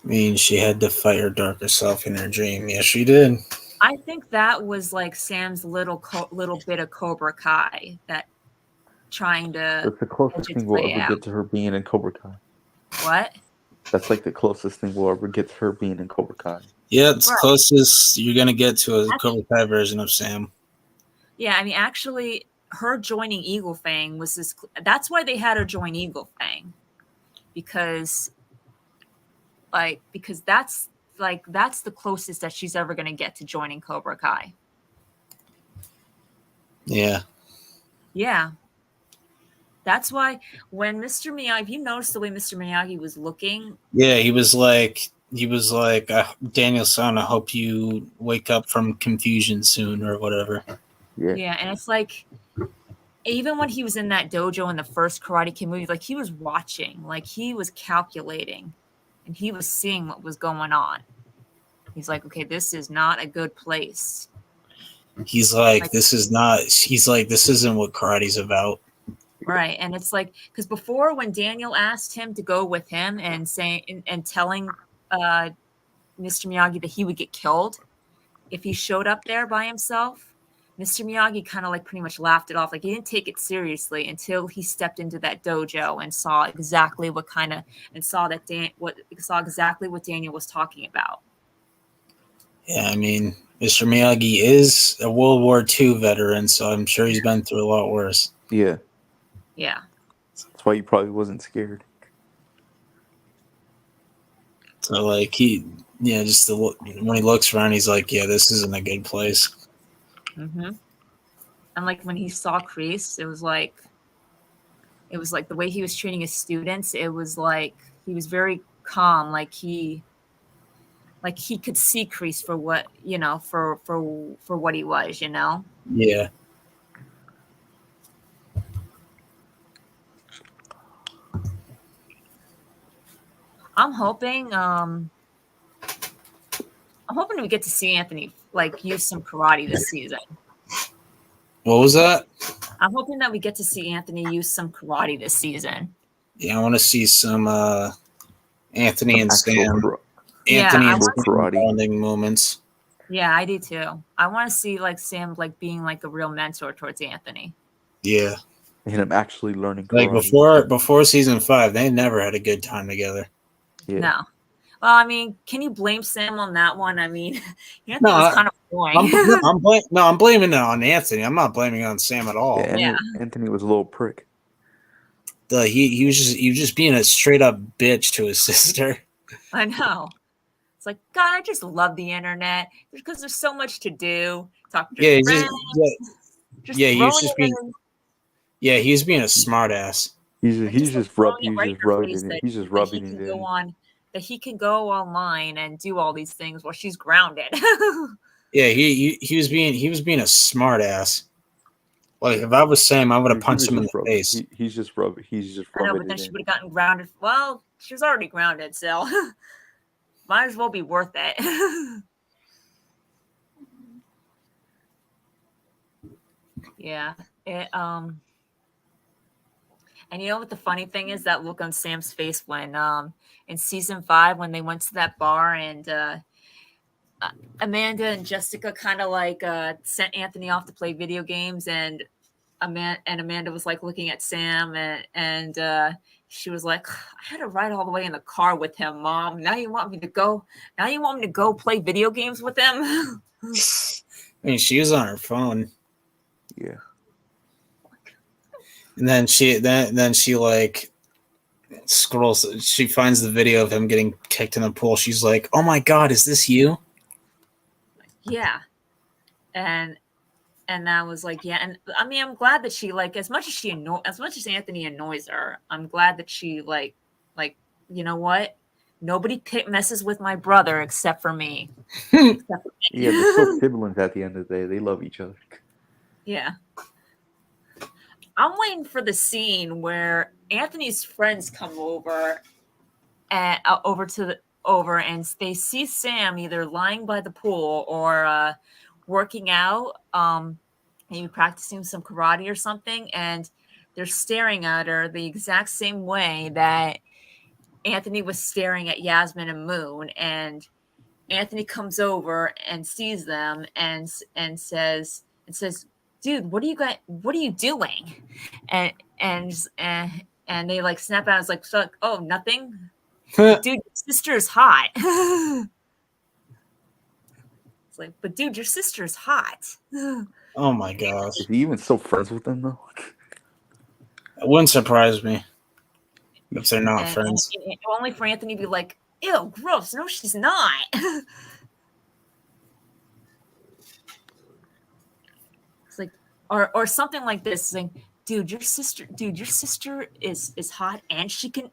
I mean, she had to fight her darker self in her dream. Yes, she did. I think that was like Sam's little bit of Cobra Kai, that trying to. That's the closest thing we'll ever get to her being in Cobra Kai. What? That's like the closest thing we'll ever get to her being in Cobra Kai. Yeah, it's closest you're gonna get to a Cobra Kai version of Sam. Yeah, I mean, actually, her joining Eagle Fang was this. That's why they had her join Eagle Fang, because that's the closest that she's ever gonna get to joining Cobra Kai. Yeah. Yeah. That's why when Mr. Miyagi, you noticed the way Mr. Miyagi was looking. Yeah, he was like, Daniel-san, I hope you wake up from confusion soon, or whatever. Yeah, and it's like, even when he was in that dojo in the first Karate Kid movie, like, he was watching, like, he was calculating, and he was seeing what was going on. He's like, okay, this is not a good place. He's like, this isn't what karate's about. Right. And it's like, because before, when Daniel asked him to go with him and telling Mr. Miyagi that he would get killed if he showed up there by himself, Mr. Miyagi kind of like pretty much laughed it off. Like, he didn't take it seriously until he stepped into that dojo and saw exactly saw exactly what Daniel was talking about. Yeah, I mean, Mr. Miyagi is a World War II veteran, so I'm sure he's been through a lot worse. Yeah. Yeah. That's why he probably wasn't scared. So, like, Yeah, just when he looks around, he's like, "Yeah, this isn't a good place." Mm-hmm. And like when he saw Kreese, it was like the way he was treating his students. It was like he was very calm. Like he could see Kreese for what for what he was. Yeah. I'm hoping we get to see Anthony like use some karate this season. What was that? I'm hoping that we get to see Anthony use some karate this season. Yeah, I want to see some Anthony and Sam. Anthony and Sam karate bonding moments. Yeah, I do too. I want to see like Sam like being like a real mentor towards Anthony. Yeah. And him actually learning karate. Like before season 5, they never had a good time together. Yeah. No. Well, I mean, can you blame Sam on that one? I mean, Anthony was kind of boring. I'm blaming it on Anthony. I'm not blaming it on Sam at all. Yeah, Anthony was a little prick. He was just being a straight up bitch to his sister. I know. It's like, God, I just love the internet because there's so much to do. Talk to your friends. He was being a smart ass. He's just rubbing it in. That he can go online and do all these things while she's grounded. Yeah, he was being a smart ass. Like if I was Sam, I would have punched him in the face. He's just rubbing. I know, but then she would have gotten grounded. Well, she was already grounded, so might as well be worth it. Yeah. And you know what the funny thing is? That look on Sam's face when in season 5 when they went to that bar and Amanda and Jessica kind of like sent Anthony off to play video games, and Amanda was like looking at Sam and she was like, I had to ride all the way in the car with him, Mom. Now you want me to go play video games with him? I mean, she was on her phone. Yeah. And then she like scrolls. She finds the video of him getting kicked in the pool. She's like, "Oh my God, is this you?" Yeah, and that was like, yeah. And I mean, I'm glad that she like as much as Anthony annoys her. I'm glad that she like you know what? Nobody messes with my brother except for me. Yeah, they're still siblings at the end of the day. They love each other. Yeah. I'm waiting for the scene where Anthony's friends come over and and they see Sam either lying by the pool or working out, maybe practicing some karate or something, and they're staring at her the exact same way that Anthony was staring at Yasmin and Moon. And Anthony comes over and sees them and says, "Dude, what are you doing?" And they like snap out. It's like, "Oh, nothing." Dude, your sister's hot. It's like, but dude, your sister's hot. Oh my gosh. Is he even still friends with them though? It wouldn't surprise me if they're not friends. And only for Anthony to be like, ew, gross. No, she's not. It's like, or something like this, saying, dude, your sister is hot and she can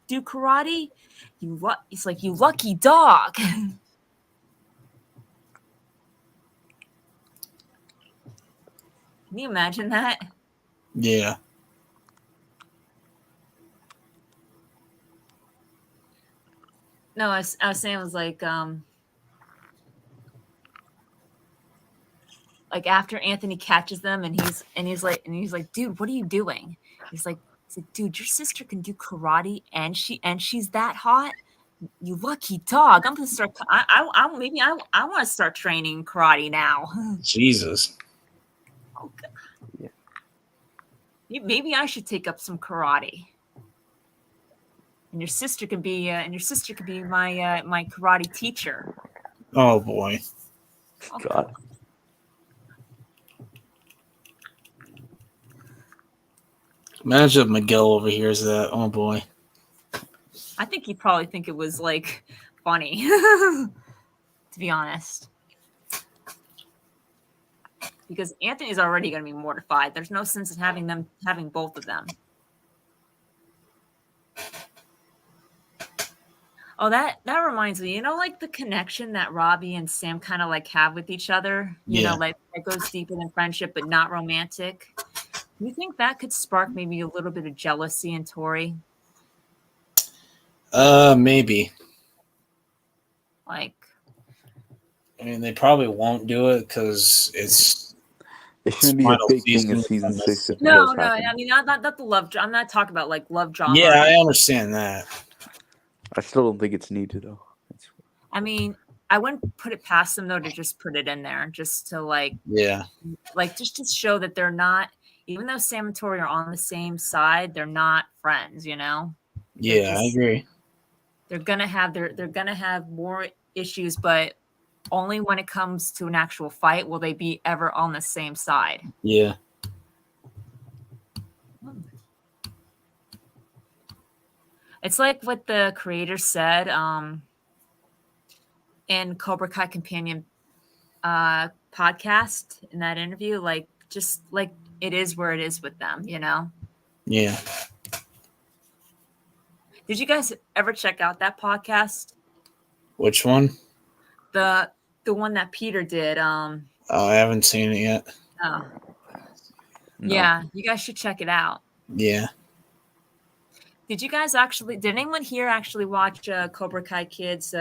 do karate. It's like, you lucky dog. Can you imagine that? Yeah. No, I was saying, it was like after Anthony catches them and he's like, dude, what are you doing? He's like, dude, your sister can do karate and she's that hot. You lucky dog. I'm gonna start. I want to start training karate now. Jesus. Oh God. Yeah. Maybe I should take up some karate. And your sister can be my my karate teacher. Oh boy. God. Imagine if Miguel overhears that. Oh boy. I think he'd probably think it was like funny, to be honest. Because Anthony's already going to be mortified. There's no sense in having both of them. Oh, that reminds me, like the connection that Robbie and Sam kind of like have with each other, like it goes deeper than friendship, but not romantic. Do you think that could spark maybe a little bit of jealousy in Tori? Maybe. Like, I mean, they probably won't do it because it's. It shouldn't be a final big thing in season season of 6 if it no, does happen. I mean not the love. I'm not talking about like love drama. Yeah, I understand that. I still don't think it's needed though. I mean, I wouldn't put it past them though to just put it in there, just to like just to show that they're not. Even though Sam and Tori are on the same side, they're not friends. Yeah, I agree. They're gonna have more issues, but only when it comes to an actual fight will they be ever on the same side. Yeah. It's like what the creator said in Cobra Kai Companion podcast in that interview, like just like it is where it is with them, Yeah. Did you guys ever check out that podcast? Which one? The one that Peter did. I haven't seen it yet. Oh. No. Yeah, you guys should check it out. Yeah. Did anyone here actually watch Cobra Kai Kids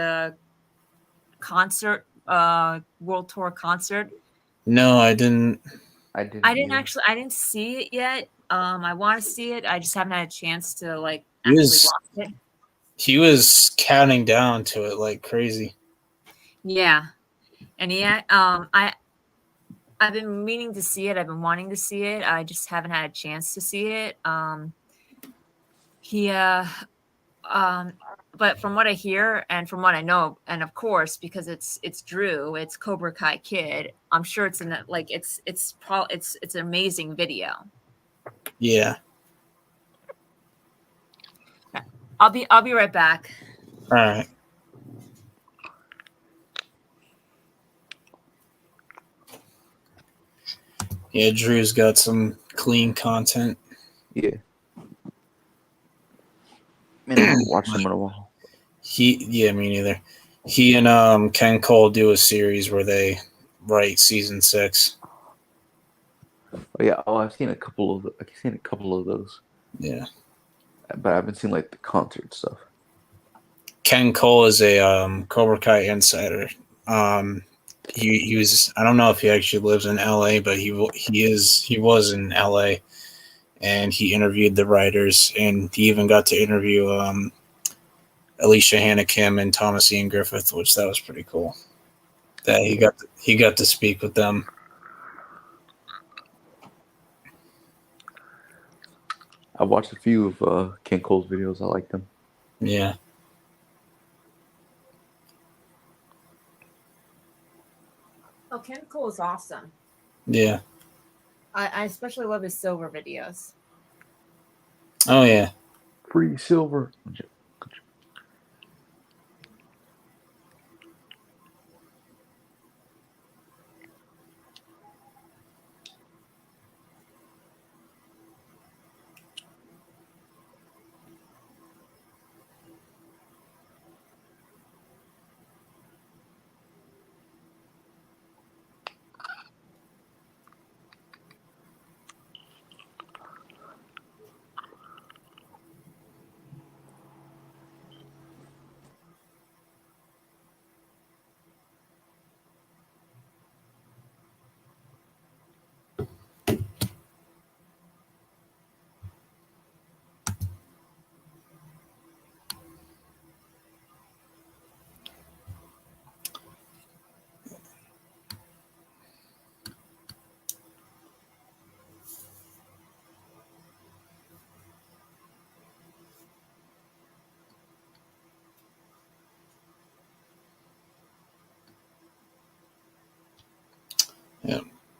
concert, world tour concert? No, I didn't. I didn't see it yet. I want to see it. I just haven't had a chance to like actually watch it. He was counting down to it like crazy. Yeah. And I've been meaning to see it. I've been wanting to see it. I just haven't had a chance to see it. But from what I hear and from what I know, and of course, because it's Drew, it's Cobra Kai Kid, I'm sure it's in that, like, it's an amazing video. Yeah. I'll be right back. All right. Yeah, Drew's got some clean content. Yeah. Man, I haven't watched him in a while. Me neither. He and Ken Cole do a series where they write season 6. Oh yeah. Oh, I've seen a couple of those. Yeah. But I haven't seen like the concert stuff. Ken Cole is a Cobra Kai insider. He was, I don't know if he actually lives in LA, but he was in LA, and he interviewed the writers, and he even got to interview Alicia Hannah Kim and Thomas Ian Griffith, which that was pretty cool. That he got to speak with them. I watched a few of Ken Cole's videos. I like them. Yeah. Oh, Ken Cole is awesome. Yeah. I especially love his silver videos. Oh yeah. Free silver. Yeah.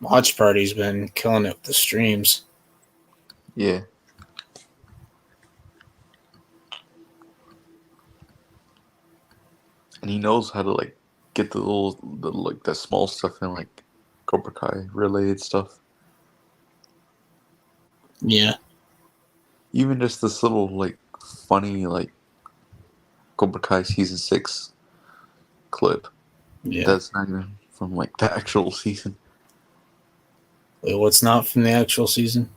Watch Party's been killing it with the streams. Yeah. he knows how to like get the small stuff in like Cobra Kai related stuff. Yeah. Even just this little like funny like Cobra Kai season 6 clip. Yeah. That's not even from like the actual season. Wait, what's not from the actual season?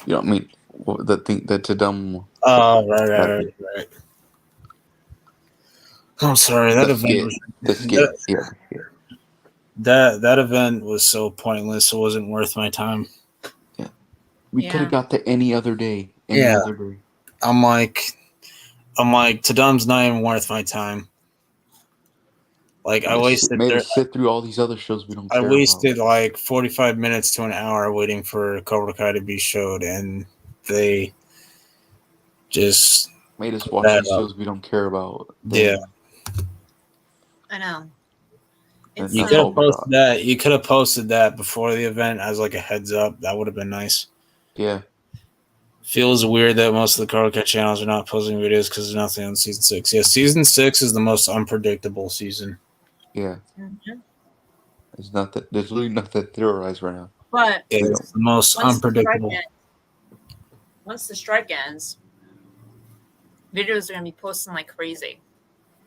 You know what I mean? That thing that Tadam. Oh, right. I'm sorry. That The event skit. was The skit. Yeah. The skit. that event was so pointless. It wasn't worth my time. We Yeah. could have got to any other day. Yeah. Other day. I'm like, Tadum's not even worth my time. Like I wasted made us sit through all these other shows we don't care I wasted about. like 45 minutes to an hour waiting for Cobra Kai to be showed, and they just Made us watch that these up. shows we don't care about. Yeah. I know. And You that's could all have we posted got. that. You could have posted that before the event as like a heads up. That would have been nice. Yeah. Feels weird that most of the Cobra Kai channels are not posting videos because there's nothing on season 6. Yeah, season 6 is the most unpredictable season. Yeah. Mhm. There's really nothing to theorize right now. But It's the most unpredictable. Once the strike ends, videos are gonna be posting like crazy.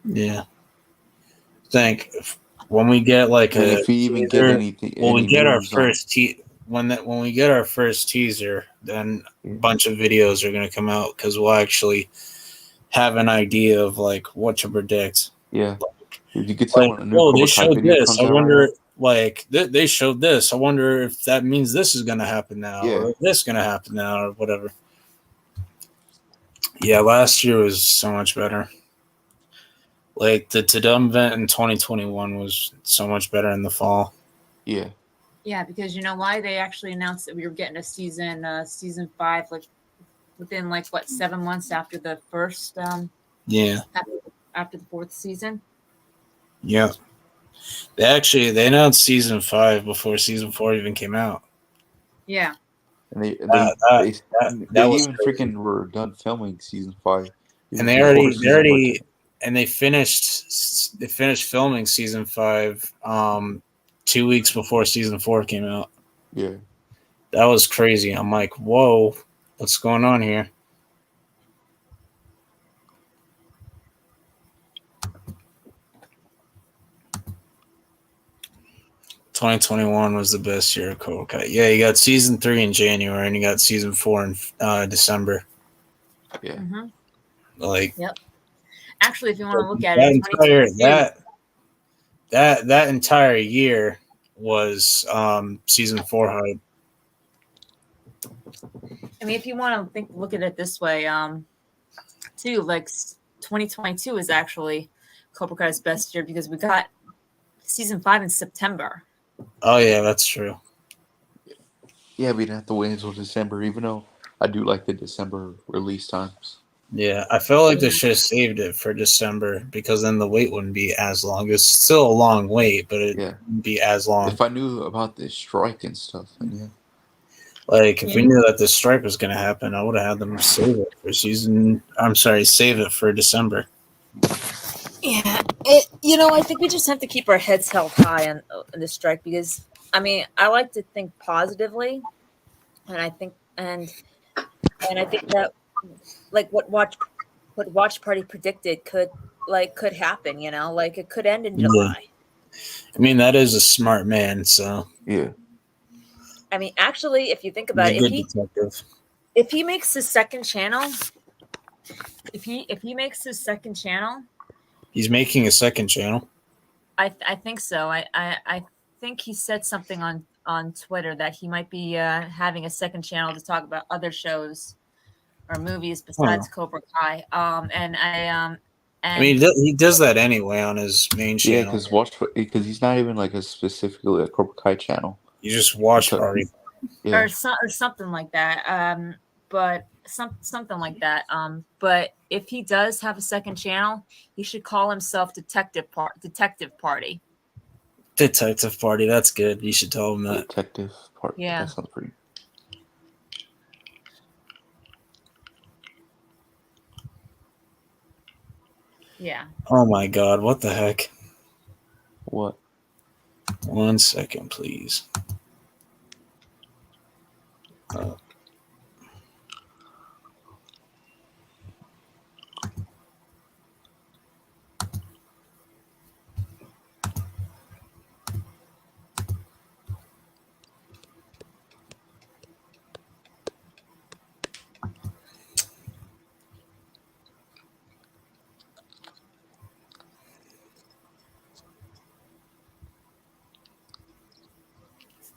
Yeah. Think when we get like And a if we even teaser, get anything, when we get our news on- first when we get our first teaser, then a bunch of videos are going to come out because we'll actually have an idea of like what to predict. Yeah. If you could Like, tell when a new Cobra they Kai showed video this. comes I out wonder, right now, like, they showed this. I wonder if that means this is going to happen now, Yeah. or this is going to happen now, or whatever. Yeah, last year was so much better. Like the Tadum event in 2021 was so much better in the fall. Yeah. Yeah, because you know why they actually announced that we were getting a season 5, like within like what 7 months after the first Yeah. after the 4th season. Yeah. They announced season 5 before season 4 even came out. Yeah. And they That was even crazy. freaking were done filming season 5. And they finished filming season 5 2 weeks before season 4 came out. Yeah. That was crazy. I'm like, whoa, what's going on here? ...2021 was the best year of Cobra Kai. Yeah, you got season 3 in January, and you got season 4 in December. Yeah. Mm-hmm. Like, yep. Actually, if you want to look at that entire year was season 4 hype. I mean, if you want to look at it this way, too, like 2022 is actually Cobra Kai's best year because we got season 5 in September. Oh yeah, that's true. Yeah, we didn't have to wait until December, even though I do like the December release times. Yeah, I feel like they should have saved it for December because then the wait wouldn't be as long. It's still a long wait, but it wouldn't be as long. If I knew about this strike and stuff, then yeah. Like, if we knew that the strike was going to happen, I would have had them save it for save it for December. Yeah, I think we just have to keep our heads held high on the strike because, I mean, I like to think positively, and I think that like what Watch Party predicted could happen. Like it could end in July. I mean, that is a smart man. So yeah. I mean, actually, if you think about it, if he makes his second channel, he's making a second channel. I think so. I think he said something on Twitter that he might be having a second channel to talk about other shows or movies besides Cobra Kai. I mean, he does that anyway on his main channel. Yeah, because he's not even like specifically a Cobra Kai channel. You just Watch Party, or something like that. But something like that. But if he does have a second channel, he should call himself Detective Party. Detective Party. That's good. You should tell him that. Detective Party. Yeah, that sounds pretty. Yeah. Oh my god, what the heck? What? 1 second, please.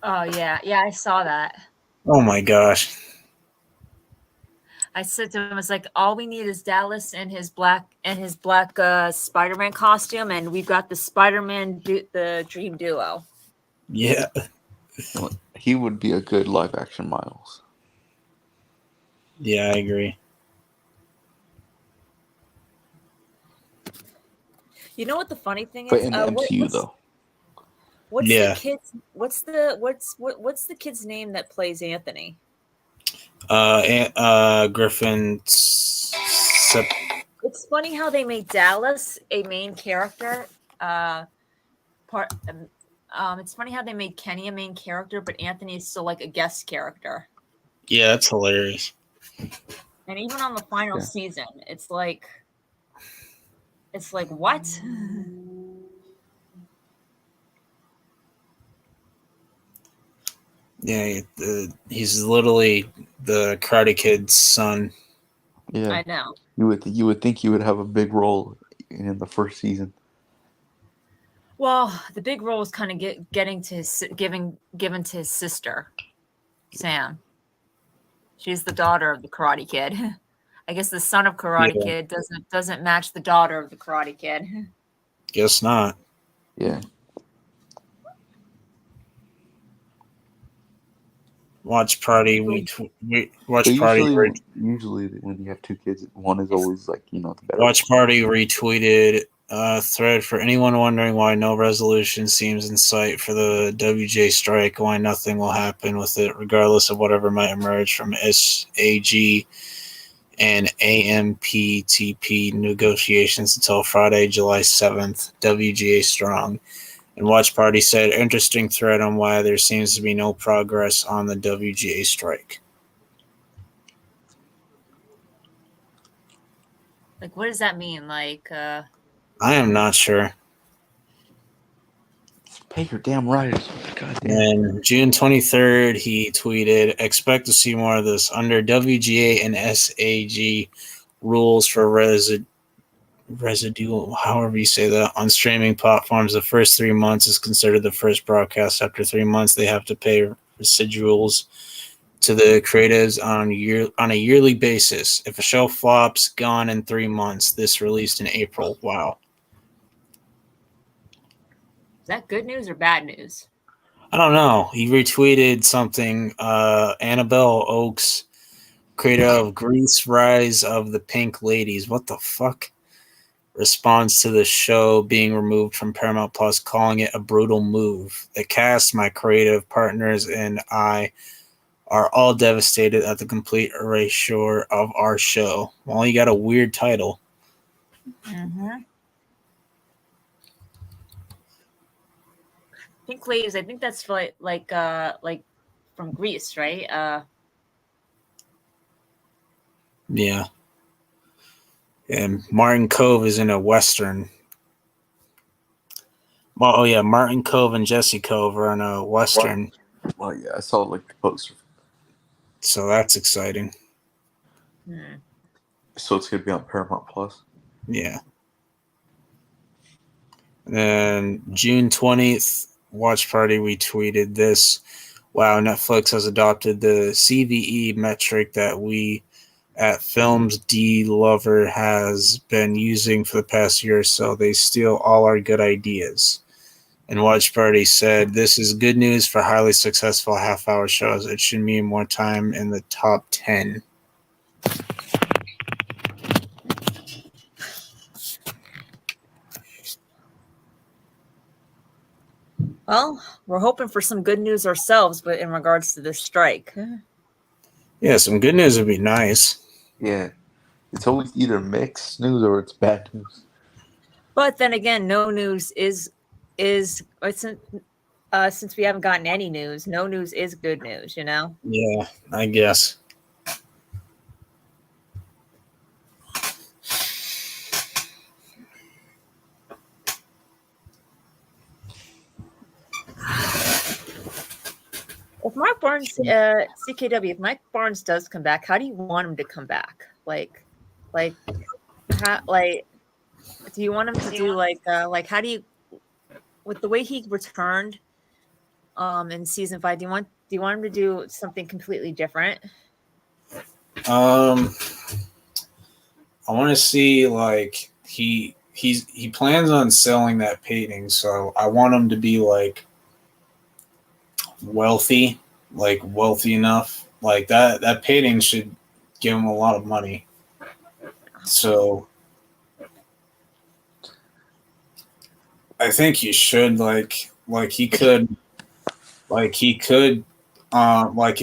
Oh yeah, yeah, I saw that. Oh my gosh. I said to him, "It's like all we need is Dallas and his black Spider-Man costume, and we've got the the Dream Duo." Yeah. He would be a good live action Miles. Yeah, I agree. You know what the funny thing But is? in the MCU though. What's Yeah. the kid's what's the kid's name that plays Anthony? Griffin. It's funny how they made Dallas a main character. It's funny how they made Kenny a main character, but Anthony is still like a guest character. Yeah, that's hilarious. And even on the final season, it's like what? Yeah, he's literally the Karate Kid's son. Yeah, I know. You would think he would have a big role in the first season. Well, the big role is kind of given to his sister, Sam. She's the daughter of the Karate Kid. I guess the son of Karate Kid doesn't match the daughter of the Karate Kid. Guess not. Yeah. Watch party. Usually when you have two kids, one is always like the better. Watch party retweeted a thread for anyone wondering why no resolution seems in sight for the WJ strike. Why nothing will happen with it, regardless of whatever might emerge from SAG and AMPTP negotiations until Friday, July 7th. WGA strong. And Watch Party said, interesting thread on why there seems to be no progress on the WGA strike. Like, what does that mean? Like, I am not sure. Pay your damn writers. And June 23rd, he tweeted, expect to see more of this. Under WGA and SAG rules for residual, however you say that, on streaming platforms, the first 3 months is considered the first broadcast. After 3 months, they have to pay residuals to the creatives on a yearly basis. If a show flops, gone in 3 months. This released in April. Wow. Is that good news or bad news? I don't know. He retweeted something. Annabelle Oakes, creator of Grease, Rise of the Pink Ladies. What the fuck? Responds to the show being removed from Paramount Plus, calling it a brutal move. The cast, my creative partners, and I are all devastated at the complete erasure of our show. Well, you got a weird title. Mm-hmm. Pink Ladies, I think that's like from Greece, right? Yeah. And Martin Cove is in a Western. Well, oh yeah, Martin Cove and Jesse Cove are in a Western. Well, yeah, I saw like the poster. So that's exciting. So it's gonna be on Paramount Plus. Yeah. And June 20th, Watch Party retweeted this. Wow, Netflix has adopted the CVE metric that we at Films D Lover has been using for the past year or so. They steal all our good ideas. And Watch Party said, this is good news for highly successful half-hour shows. It should mean more time in the top 10. Well, we're hoping for some good news ourselves, but in regards to this strike. Yeah, some good news would be nice. Yeah. It's always either mixed news or it's bad news. But then again, no news is since we haven't gotten any news, no news is good news, you know? Yeah, I guess. If Mark Barnes, CKW, if Mike Barnes does come back, how do you want him to come back? Like, do you want him to do how do you, with the way he returned, in season 5? Do you want him to do something completely different? I want to see like he plans on selling that painting, so I want him to be like wealthy enough. Like that painting should give him a lot of money. So I think he should like he could if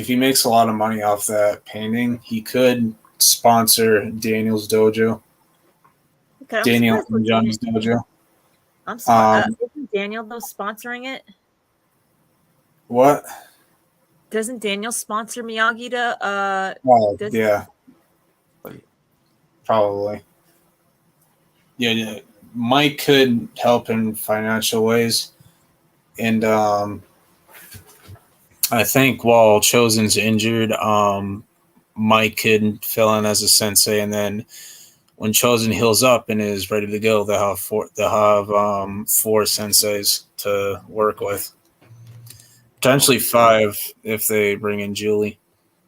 he makes a lot of money off that painting, he could sponsor Daniel's dojo. Okay, Daniel and Johnny's dojo. I'm sorry. Isn't Daniel though sponsoring it? What? Doesn't Daniel sponsor Miyagi to yeah. Probably. Yeah, Mike could help in financial ways. And I think while Chosen's injured, Mike could fill in as a sensei, and then when Chosen heals up and is ready to go, they'll have four senseis to work with. Potentially 5 if they bring in Julie.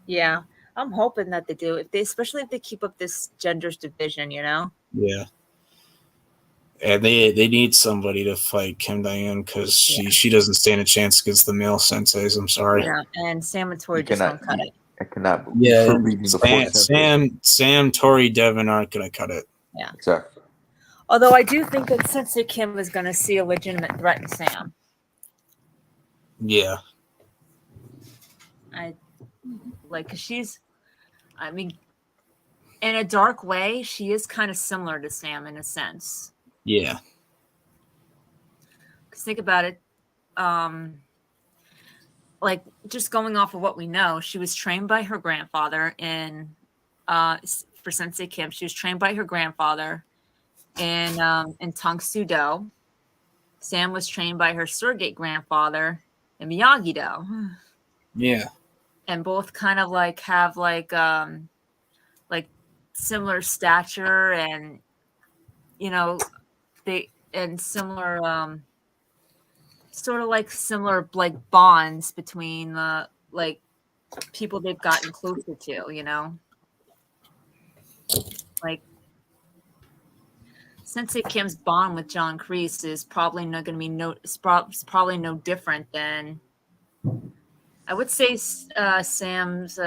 Yeah, I'm hoping that they do. Especially if they keep up this genders division, you know. Yeah, and they need somebody to fight Kim Diane because she doesn't stand a chance against the male senseis. I'm sorry. Yeah, and Sam and Tori just don't cut it. I cannot. Yeah, Sam, Tori, Devin aren't gonna cut it. Yeah, exactly. Although I do think that Sensei Kim is going to see a legitimate threat in Sam. Yeah. Cause she's, I mean, in a dark way, she is kind of similar to Sam in a sense. Yeah. Because think about it, just going off of what we know, she was trained by her grandfather for Sensei Kim. She was trained by her grandfather in Tang Soo Do. Sam was trained by her surrogate grandfather in Miyagi Do. Yeah. And both kind of have similar stature and similar sort of similar bonds between the people they've gotten closer to, you know. Sensei Kim's bond with John Kreese is probably not going to be probably no different than, I would say, Sam's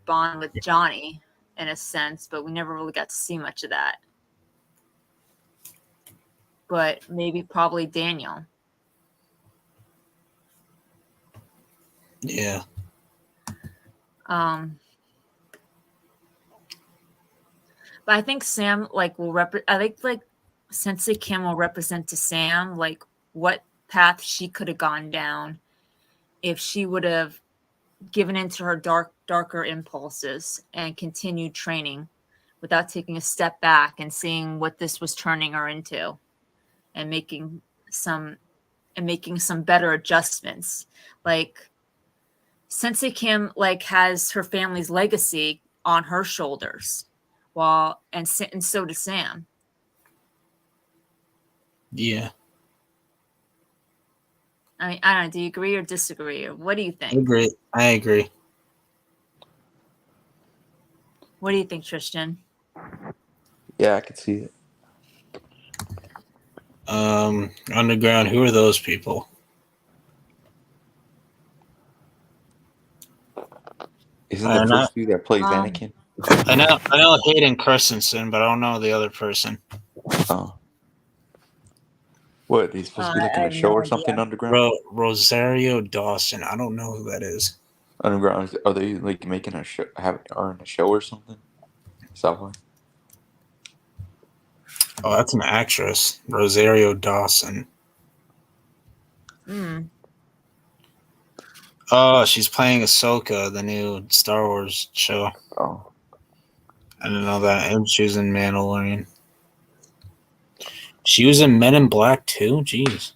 bond with Johnny in a sense, but we never really got to see much of that. But probably Daniel. Yeah. But I think Sam Sensei Kim will represent to Sam what path she could have gone down if she would have given into her darker impulses and continued training without taking a step back and seeing what this was turning her into and making some better adjustments. Sensei Kim has her family's legacy on her shoulders, and so does Sam. Yeah. I mean, I don't know. Do you agree or disagree? Or what do you think? I agree. What do you think, Tristan? Yeah, I could see it. Underground, who are those people? Isn't the first dude that plays Anakin? I know Hayden Christensen, but I don't know the other person. Oh. What, he's supposed to be like in a show or something underground? Rosario Dawson. I don't know who that is. Underground, are they making a show, in a show or something? Is that why? Oh, that's an actress, Rosario Dawson. Hmm. Oh, she's playing Ahsoka, the new Star Wars show. Oh, I didn't know that. And she was in Mandalorian. She was in Men in Black too? Jeez.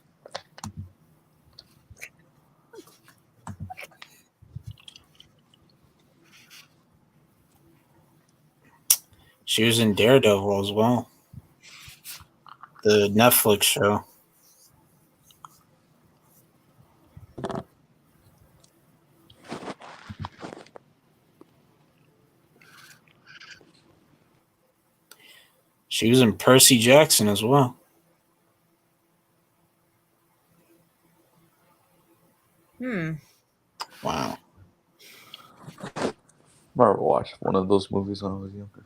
She was in Daredevil as well. The Netflix show. She was in Percy Jackson as well. Wow. I remember watched one of those movies when I was younger.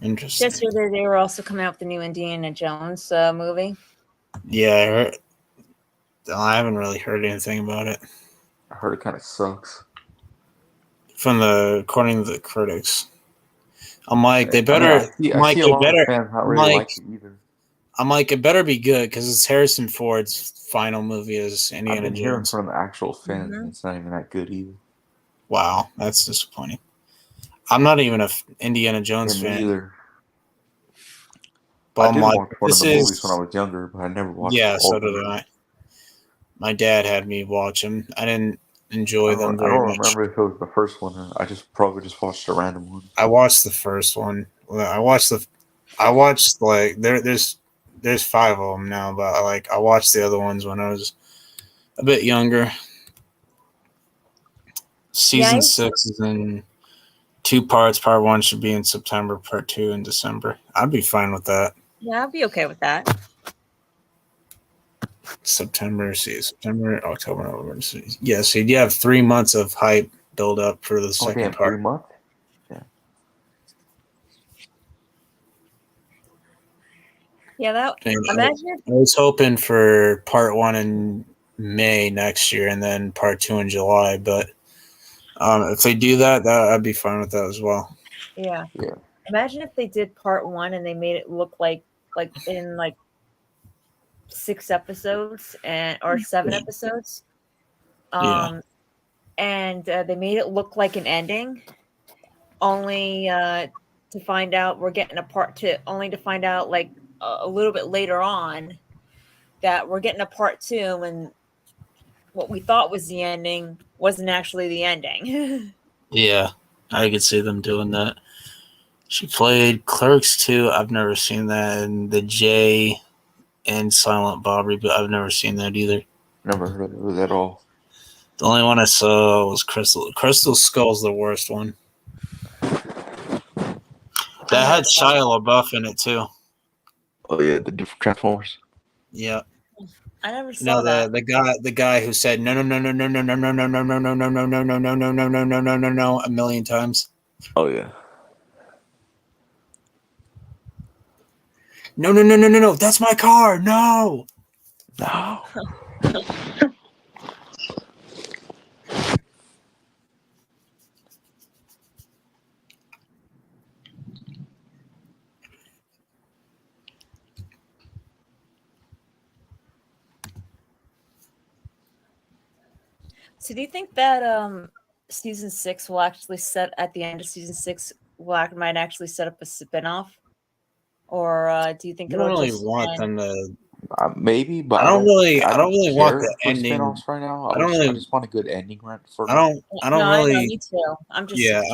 Interesting. Yesterday they were also coming out with the new Indiana Jones movie. Yeah, I haven't really heard anything about it. I heard it kind of sucks. According to the critics. I'm like, they better. I see a lot of fans not really like it either. I'm like, it better be good because it's Harrison Ford's final movie as Indiana I've been hearing Jones. from the actual fans, and it's not even that good either. Wow, that's disappointing. I'm not even an Indiana Jones fan either. But I did watch one of the movies when I was younger, but I never watched. Yeah, so did I. My dad had me watch them. I didn't enjoy them very much. I don't remember if it was the first one. I probably just watched a random one. I watched the first one. I watched like there's 5 of them now, but I watched the other ones when I was a bit younger. Season 6 is in 2 parts. Part 1 should be in September. Part 2 in December. I'd be fine with that. Yeah, I'd be okay with that. September, October, November. Yeah, so you have 3 months of hype build up for the second part. 3 months? Yeah. Yeah, imagine. I was hoping for part 1 in May next year and then part 2 in July, but if they do that, I'd be fine with that as well. Yeah. Imagine if they did part 1 and they made it look like in 6 episodes or 7 episodes. And they made it look like an ending, only to find out we're getting a part 2, only to find out a little bit later on that we're getting a part 2 and what we thought was the ending wasn't actually the ending. Yeah, I could see them doing that. She played Clerks 2. I've never seen that. And The Jay and Silent Bob reboot. I've never seen that either. Never heard of it at all. The only one I saw was Crystal Skull's the worst one. That had Shia LaBeouf in it too. Oh yeah, the different Transformers. Yeah. I never saw that. The guy who said no a million times. Oh yeah. No, that's my car. No. So do you think that season 6 will actually set at the end of season 6 might actually set up a spin-off? Or do you think it'll really want them to maybe, but I don't really want the ending right now. I just want a good ending for I don't really me too. I'm just I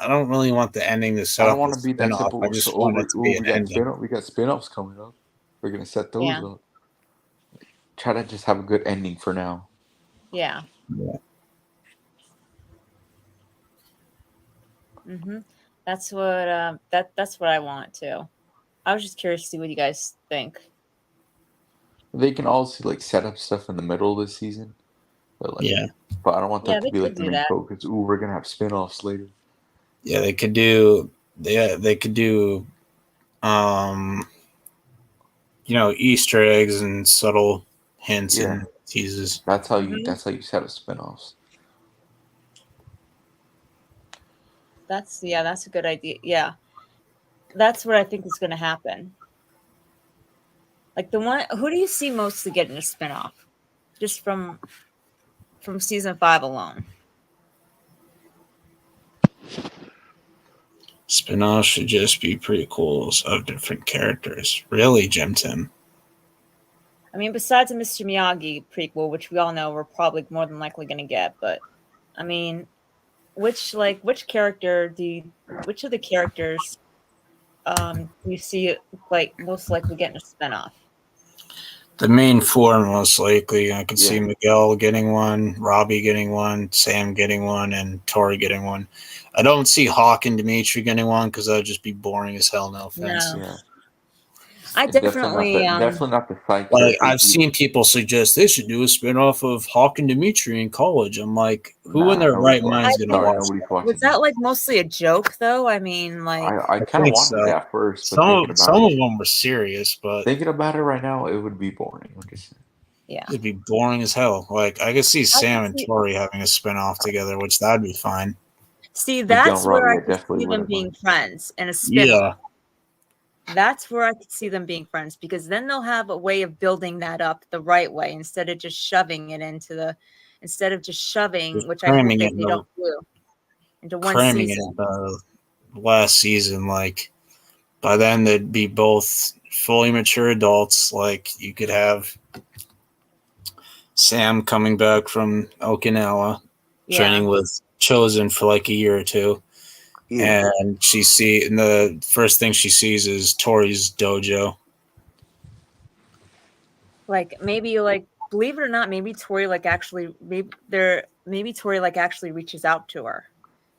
don't really want the ending to set up. I don't want to be that typical. I just want it to be an ending. We got spin-offs coming up. We're gonna set those up. Try to just have a good ending for now. Yeah. Mm-hmm. That's what that's what I want too. I was just curious to see what you guys think. They can also set up stuff in the middle of the season, but but I don't want that to be the main focus. Ooh, we're gonna have spin-offs later. Yeah, they could do. They could do. Easter eggs and subtle hints and teases. That's how you set up spin-offs. That's a good idea. Yeah. That's what I think is going to happen. Like who do you see mostly getting a spinoff? Just from season 5 alone. Spinoffs should just be prequels of different characters. Really, Jim Tim? I mean, besides a Mr. Miyagi prequel, which we all know we're probably more than likely going to get, but I mean, which of the characters do you see like most likely getting a spinoff? The main 4 most likely. I could see Miguel getting one, Robbie getting one, Sam getting one, and Tori getting one. I don't see Hawk and Dimitri getting one because that would just be boring as hell. No offense. No. Yeah. I definitely not the fight. Like I've seen people suggest they should do a spinoff of Hawk and Dimitri in college. I'm like, who in their right mind is going to watch? Was that like mostly a joke though? I mean, like I kind of wanted that first. Some of them were serious, but thinking about it right now, it would be boring. Yeah, it'd be boring as hell. Like I could see Sam and Tori having a spinoff together, which that'd be fine. See, that's where I could see them being friends and a spinoff. Yeah. That's where I could see them being friends because then they'll have a way of building that up the right way instead of just shoving, which I think they don't do, into one season. Last season, like by then they'd be both fully mature adults. Like you could have Sam coming back from Okinawa, training with Chosen for like a year or two. Yeah. And the first thing she sees is Tori's dojo. Like maybe believe it or not, maybe Tori actually reaches out to her,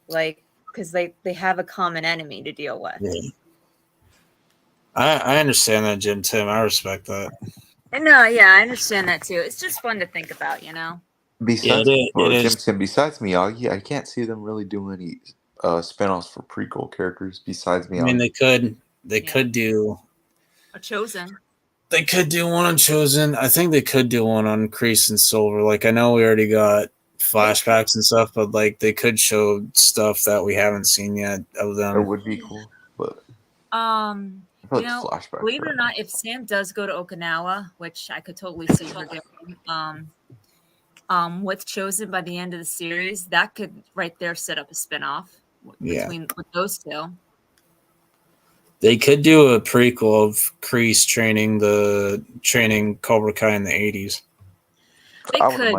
like because they have a common enemy to deal with. Yeah. I understand that, Jim Tim. I respect that. No, yeah, I understand that too. It's just fun to think about, you know. Besides Miyagi, I can't see them really doing any spinoffs for prequel characters besides Miyagi. I mean, they could do a Chosen. They could do one on Chosen. I think they could do one on Kreese and Silver. Like I know we already got flashbacks and stuff, but like they could show stuff that we haven't seen yet of them. It would be cool, but believe it or not, if Sam does go to Okinawa, which I could totally see her doing, with Chosen by the end of the series, that could right there set up a spinoff with those two. They could do a prequel of Kreese training Cobra Kai in the 80s. They could,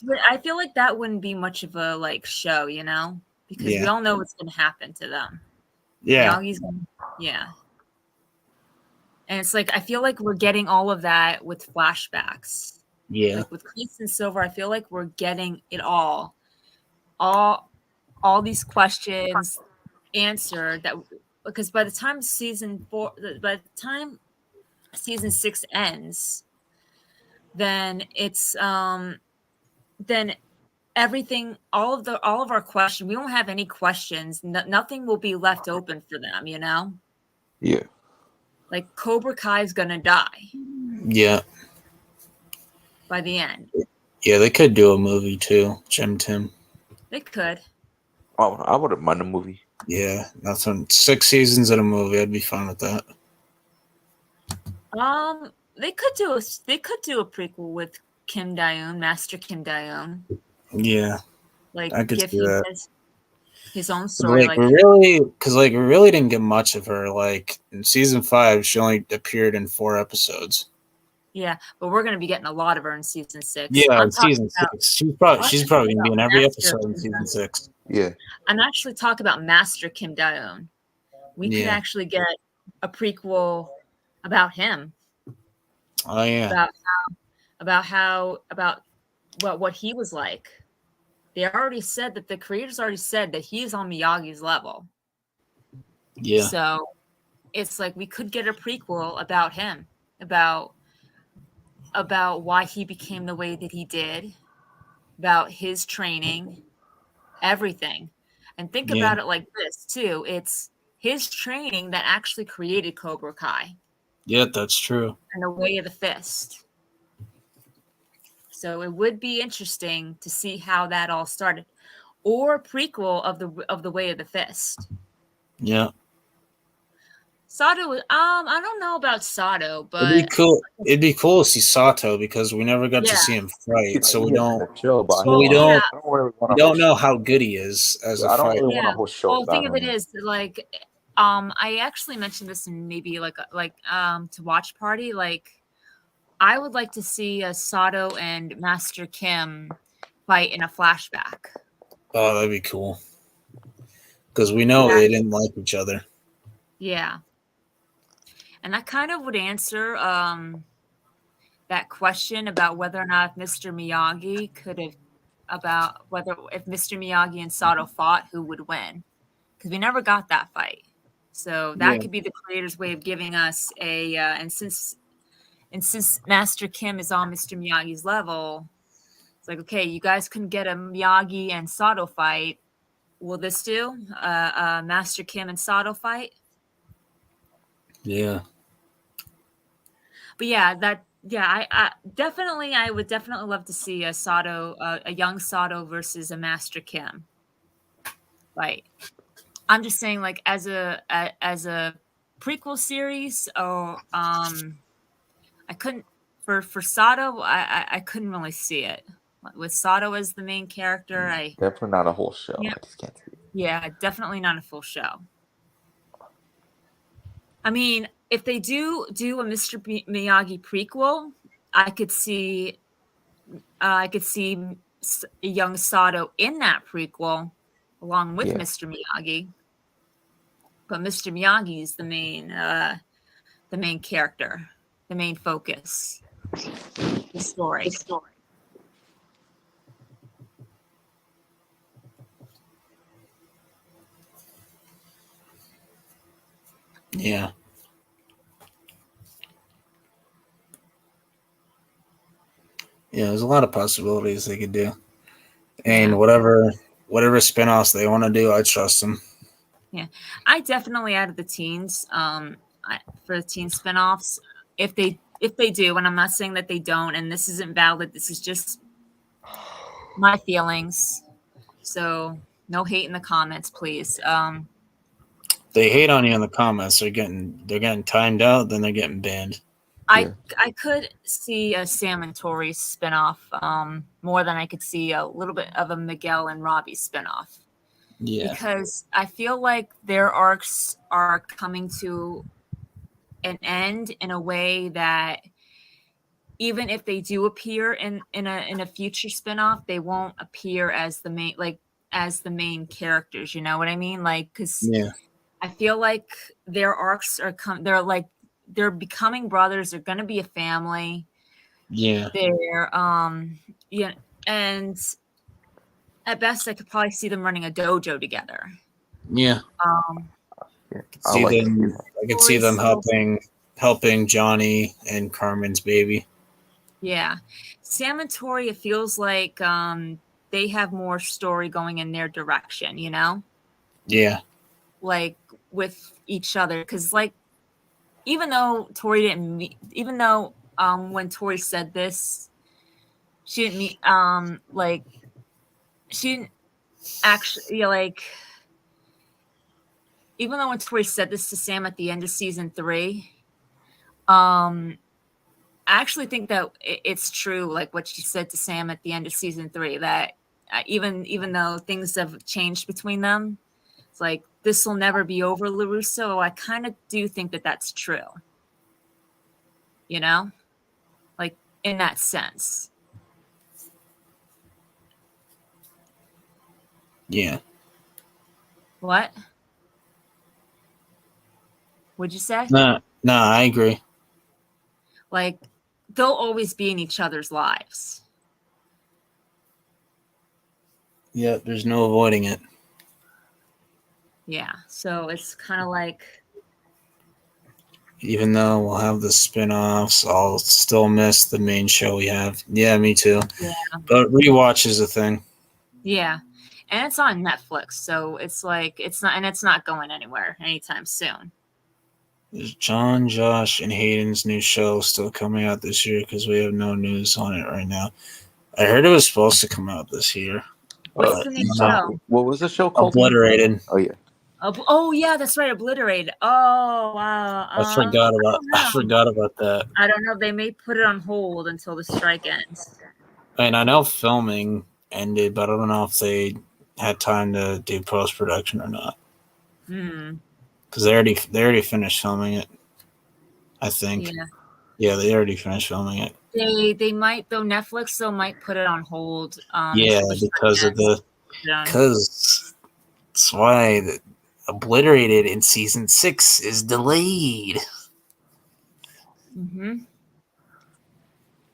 but I feel like that wouldn't be much of a show, you know, because we all know what's going to happen to them. Yeah, and it's like I feel like we're getting all of that with flashbacks. Yeah, like with Kreese and Silver, I feel like we're getting it all these questions answered that. Because by the time season 6 ends, then it's then everything, all of our questions, we won't have any questions. Nothing will be left open for them, you know? Yeah. Like Cobra Kai is gonna die. Yeah. By the end. Yeah, they could do a movie too, Jim Tim. They could. Oh, I wouldn't mind a movie. Yeah, that's 6 seasons in a movie. I'd be fine with that. They could do a prequel with Kim Dae-un, Master Kim Dae-un. Yeah, like I could see that. His own story, we really didn't get much of her. Like in season 5, she only appeared in 4 episodes. Yeah, but we're going to be getting a lot of her in season 6. Yeah, in season 6, she's probably going to be in every episode in season 6. Yeah, I'm actually talking about Master Kim Dae-un. We could actually get a prequel about him. Oh yeah, about what he was like. They already said that the creators already said that he's on Miyagi's level. Yeah. So it's like we could get a prequel about him, about why he became the way that he did, about his training, everything. And think about it like this too. It's his training that actually created Cobra Kai. Yeah, that's true. And the way of the fist. So it would be interesting to see how that all started. or prequel of the Way of the Fist. Yeah. Sato, I don't know about Sato, but it'd be cool. It'd be cool to see Sato because we never got to see him fight, so we don't. We don't know how good he is as a fighter. I don't really want a whole show. Well, the thing of it is, like, I actually mentioned this in maybe like to watch party. Like, I would like to see a Sato and Master Kim fight in a flashback. Oh, that'd be cool. Because we know they didn't like each other. Yeah. And that kind of would answer that question about whether or not Mr. Miyagi could have, about whether if Mr. Miyagi and Sato fought, who would win? Because we never got that fight. So that could be the creator's way of giving us a and since Master Kim is on Mr. Miyagi's level, it's like, okay, you guys couldn't get a Miyagi and Sato fight. Will this do? Master Kim and Sato fight? Yeah. But yeah, I would definitely love to see a Sato, a young Sato versus a Master Kim. Like, I'm just saying, like, as a prequel series, or I couldn't for Sato, I couldn't really see it with Sato as the main character. Definitely not a whole show. Yeah, I just can't see it. Yeah, definitely not a full show. I mean, if they do a Mr. Miyagi prequel, I could see a young Sato in that prequel along with Mr. Miyagi. But Mr. Miyagi is the main character, the main focus, the story. Yeah. Yeah, there's a lot of possibilities they could do. And whatever spinoffs they want to do, I trust them. Yeah. I definitely added the teens for the teen spinoffs. If they do, and I'm not saying that they don't, and this isn't valid, this is just my feelings. So no hate in the comments, please. They hate on you in the comments. They're getting timed out, then they're getting banned. I could see a Sam and Tori spinoff more than I could see a little bit of a Miguel and Robbie spinoff. Yeah. Because I feel like their arcs are coming to an end in a way that even if they do appear in a future spinoff, they won't appear as the main characters. You know what I mean? Like, because I feel like their arcs they're becoming brothers. They're going to be a family. Yeah. They're and at best, I could probably see them running a dojo together. Yeah. I could see them helping Johnny and Carmen's baby. Yeah. Sam and Tori, it feels like they have more story going in their direction, you know? Yeah. Like with each other. Because, like, even though when Tori said this, she didn't mean, she didn't actually, like, even though when Tori said this to Sam at the end of season 3, I actually think that it's true, like what she said to Sam at the end of season 3, that even though things have changed between them, it's like, this will never be over, LaRusso. I kind of do think that that's true. You know? Like, in that sense. Yeah. What? What'd you say? No, I agree. Like, they'll always be in each other's lives. Yeah, there's no avoiding it. Yeah, so it's kind of like... Even though we'll have the spin-offs, I'll still miss the main show we have. Yeah, me too. Yeah. But rewatch is a thing. Yeah. And it's on Netflix, so it's like, it's not going anywhere anytime soon. There's John, Josh, and Hayden's new show still coming out this year because we have no news on it right now. I heard it was supposed to come out this year. What's the name of the show? What was the show called? Obliterated. Oh yeah. Oh yeah, that's right. Obliterated. Oh wow. I forgot about that. I don't know. They may put it on hold until the strike ends. And I know filming ended, but I don't know if they had time to do post production or not. Because they already finished filming it. I think. Yeah, they already finished filming it. They might though. Netflix might put it on hold. Because that's why Obliterated in season 6 is delayed.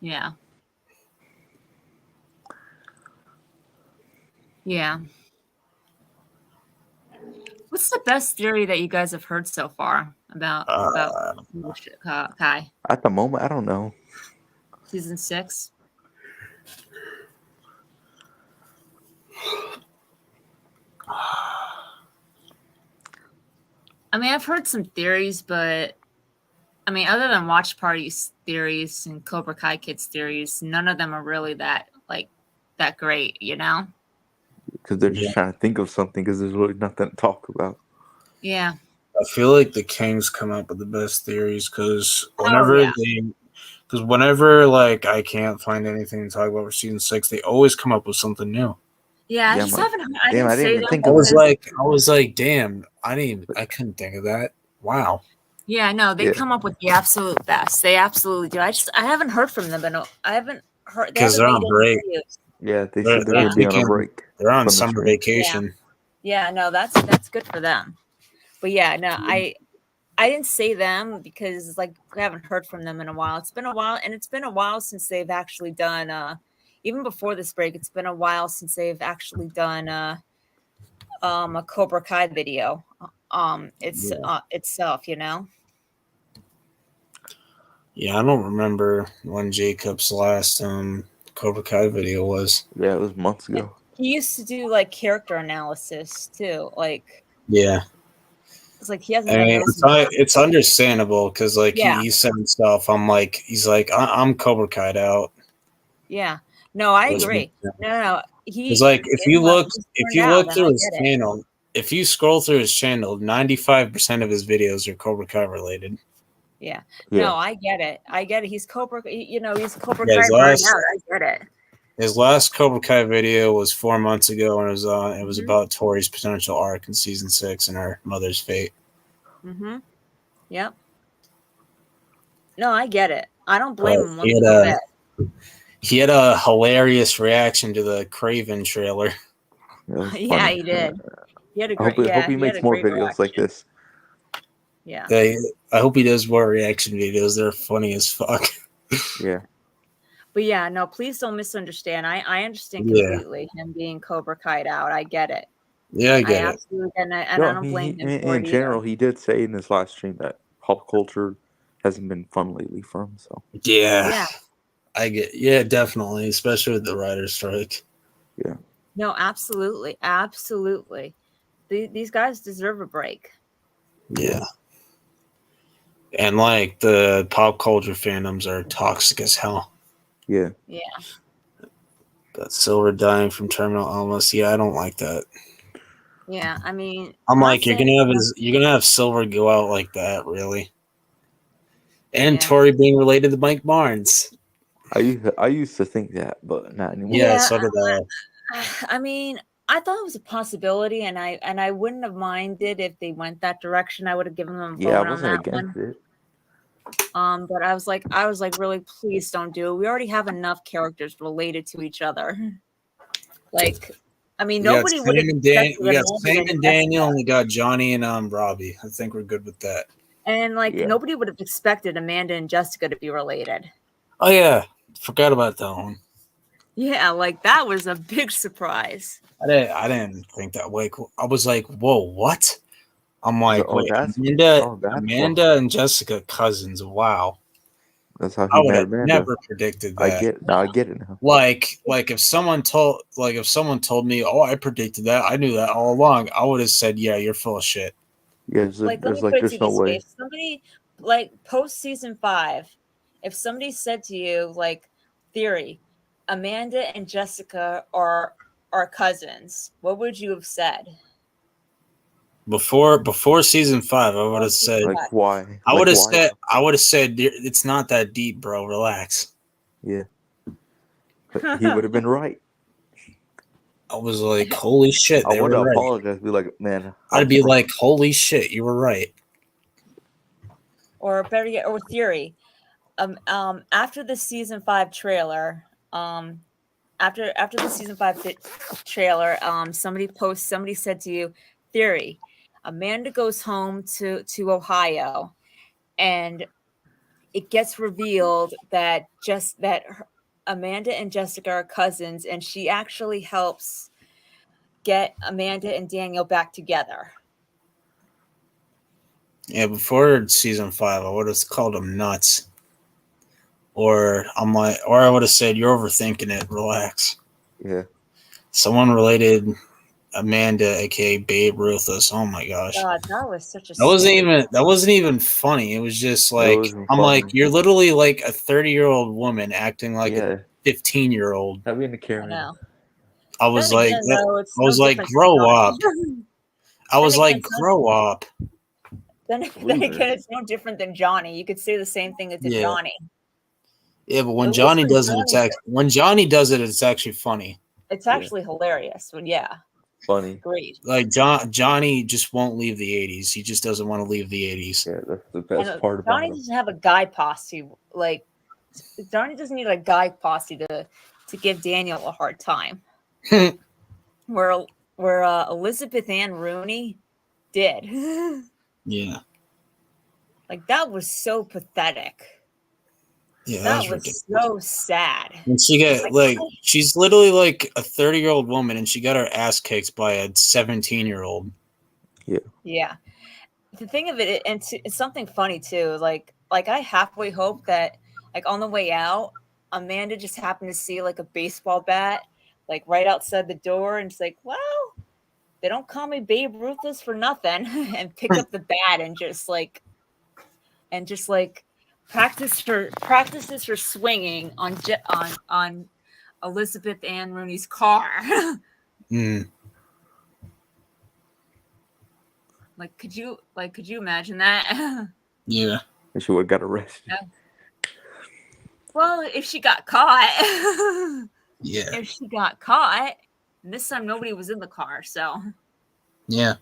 Yeah. Yeah. What's the best theory that you guys have heard so far about Kai? At the moment, I don't know. Season 6. I mean, I've heard some theories, but I mean, other than Watch Party's theories and Cobra Kai Kids theories, none of them are really that great, you know? Because they're just trying to think of something because there's really nothing to talk about. Yeah. I feel like the Kings come up with the best theories because whenever like I can't find anything to talk about for season 6, they always come up with something new. Yeah, I just haven't. I didn't even think of it. I was like, damn, I couldn't think of that. Wow. Yeah, no, they come up with the absolute best. They absolutely do. I haven't heard from them, but I haven't heard because they're on break. Yeah, they said they're going to be on a break. They're on summer vacation. Yeah, no, that's good for them. But yeah, no, I didn't say them because like I haven't heard from them in a while. It's been a while, and it's been a while since they've actually done. Even before this break, it's been a while since they've actually done a Cobra Kai video. Itself, you know. Yeah, I don't remember when Jacob's last Cobra Kai video was. Yeah, it was months ago. He used to do like character analysis too, like. Yeah. It's like he hasn't. I mean, it's understandable because like he said himself, he's like I'm Cobra Kai'd out. Yeah. No, I agree. No. He's like if you look through his channel, if you scroll through his channel, 95% of his videos are Cobra Kai related. Yeah. No, I get it. He's Cobra. He's Cobra Kai burned out. I get it. His last Cobra Kai video was 4 months ago, and it was about Tori's potential arc in season 6 and her mother's fate. Yep. No, I get it. I don't blame him one bit. He had a hilarious reaction to the Craven trailer. Yeah, he did. He had a great. I hope he makes more videos reaction. Like this. Yeah. I hope he does more reaction videos. They're funny as fuck. Yeah. But yeah, no, please don't misunderstand. I understand completely him being Cobra Kai'd out. I get it. Yeah, I get it. Absolutely, and I don't blame him for it. In general, he did say in his last stream that pop culture hasn't been fun lately for him. So yeah. Definitely, especially with the writer's strike. Yeah. No, absolutely. These guys deserve a break. Yeah. And like the pop culture fandoms are toxic as hell. Yeah. Yeah. That Silver dying from terminal illness. Yeah, I don't like that. Yeah, I mean, I'm like, you're gonna have Silver go out like that, really? And Tori being related to Mike Barnes. I used to think that, but not anymore. Yeah, so did I. I mean, I thought it was a possibility, and I wouldn't have minded if they went that direction. I would have given them a vote I wasn't against it. But I was like, really, please don't do it. We already have enough characters related to each other. Like, I mean, nobody would have. We got Sam and Daniel, and we got Johnny and Robbie. I think we're good with that. And nobody would have expected Amanda and Jessica to be related. Oh yeah, forgot about that one. Yeah, like that was a big surprise. I didn't think that way. I was like, whoa, what? I'm like, Amanda and Jessica cousins. Wow. That's how he met Amanda. Never predicted that. I get it now. Like if someone told me, oh, I predicted that, I knew that all along, I would have said, yeah, you're full of shit. Yeah, there's no way. If somebody post season 5, if somebody said to you theory, Amanda and Jessica are are cousins, what would you have said? Before season 5, I would have said like why? I would have said it's not that deep, bro. Relax. Yeah. But he would have been right. I was like, holy shit. I would have apologized. Be like, man. I'd be like, holy shit, you were right. Or better yet, or theory. After the season 5 trailer, after the season 5 trailer, somebody said to you, theory, Amanda goes home to Ohio, and it gets revealed that Amanda and Jessica are cousins, and she actually helps get Amanda and Daniel back together. Yeah, before season 5, I would have called them nuts. Or I would have said, you're overthinking it. Relax. Yeah. Someone related Amanda, aka Babe Ruthless. Oh my gosh. God, that was such a that wasn't even funny. It was just like like, you're literally like a 30-year-old woman acting like a 15-year-old. That'd be in the camera. I know. I was like, grow up. I was like, grow up. Then again, it's no different than Johnny. You could say the same thing to Johnny. Yeah, but when Johnny does it, it's actually funny. It's actually hilarious. But funny. Great. Like Johnny just won't leave the 80s. He just doesn't want to leave the 80s. Yeah, that's the best part about Johnny doesn't have a guy posse. Like Johnny doesn't need a guy posse to give Daniel a hard time. where Elizabeth Ann Rooney did. Yeah. Like that was so pathetic. Yeah, that was so sad. And she got she's literally like a 30-year-old woman, and she got her ass kicked by a 17-year-old. Yeah. Yeah. The thing of it, and it's something funny too. Like I halfway hope that on the way out, Amanda just happened to see like a baseball bat like right outside the door, and she's like, "Well, they don't call me Babe Ruthless for nothing," and pick up the bat and just practices for swinging on Elizabeth Ann Rooney's car. Like, could you imagine that? Yeah. She would have got arrested. Yeah. Well, if she got caught. Yeah. If she got caught, and this time nobody was in the car, so. Yeah.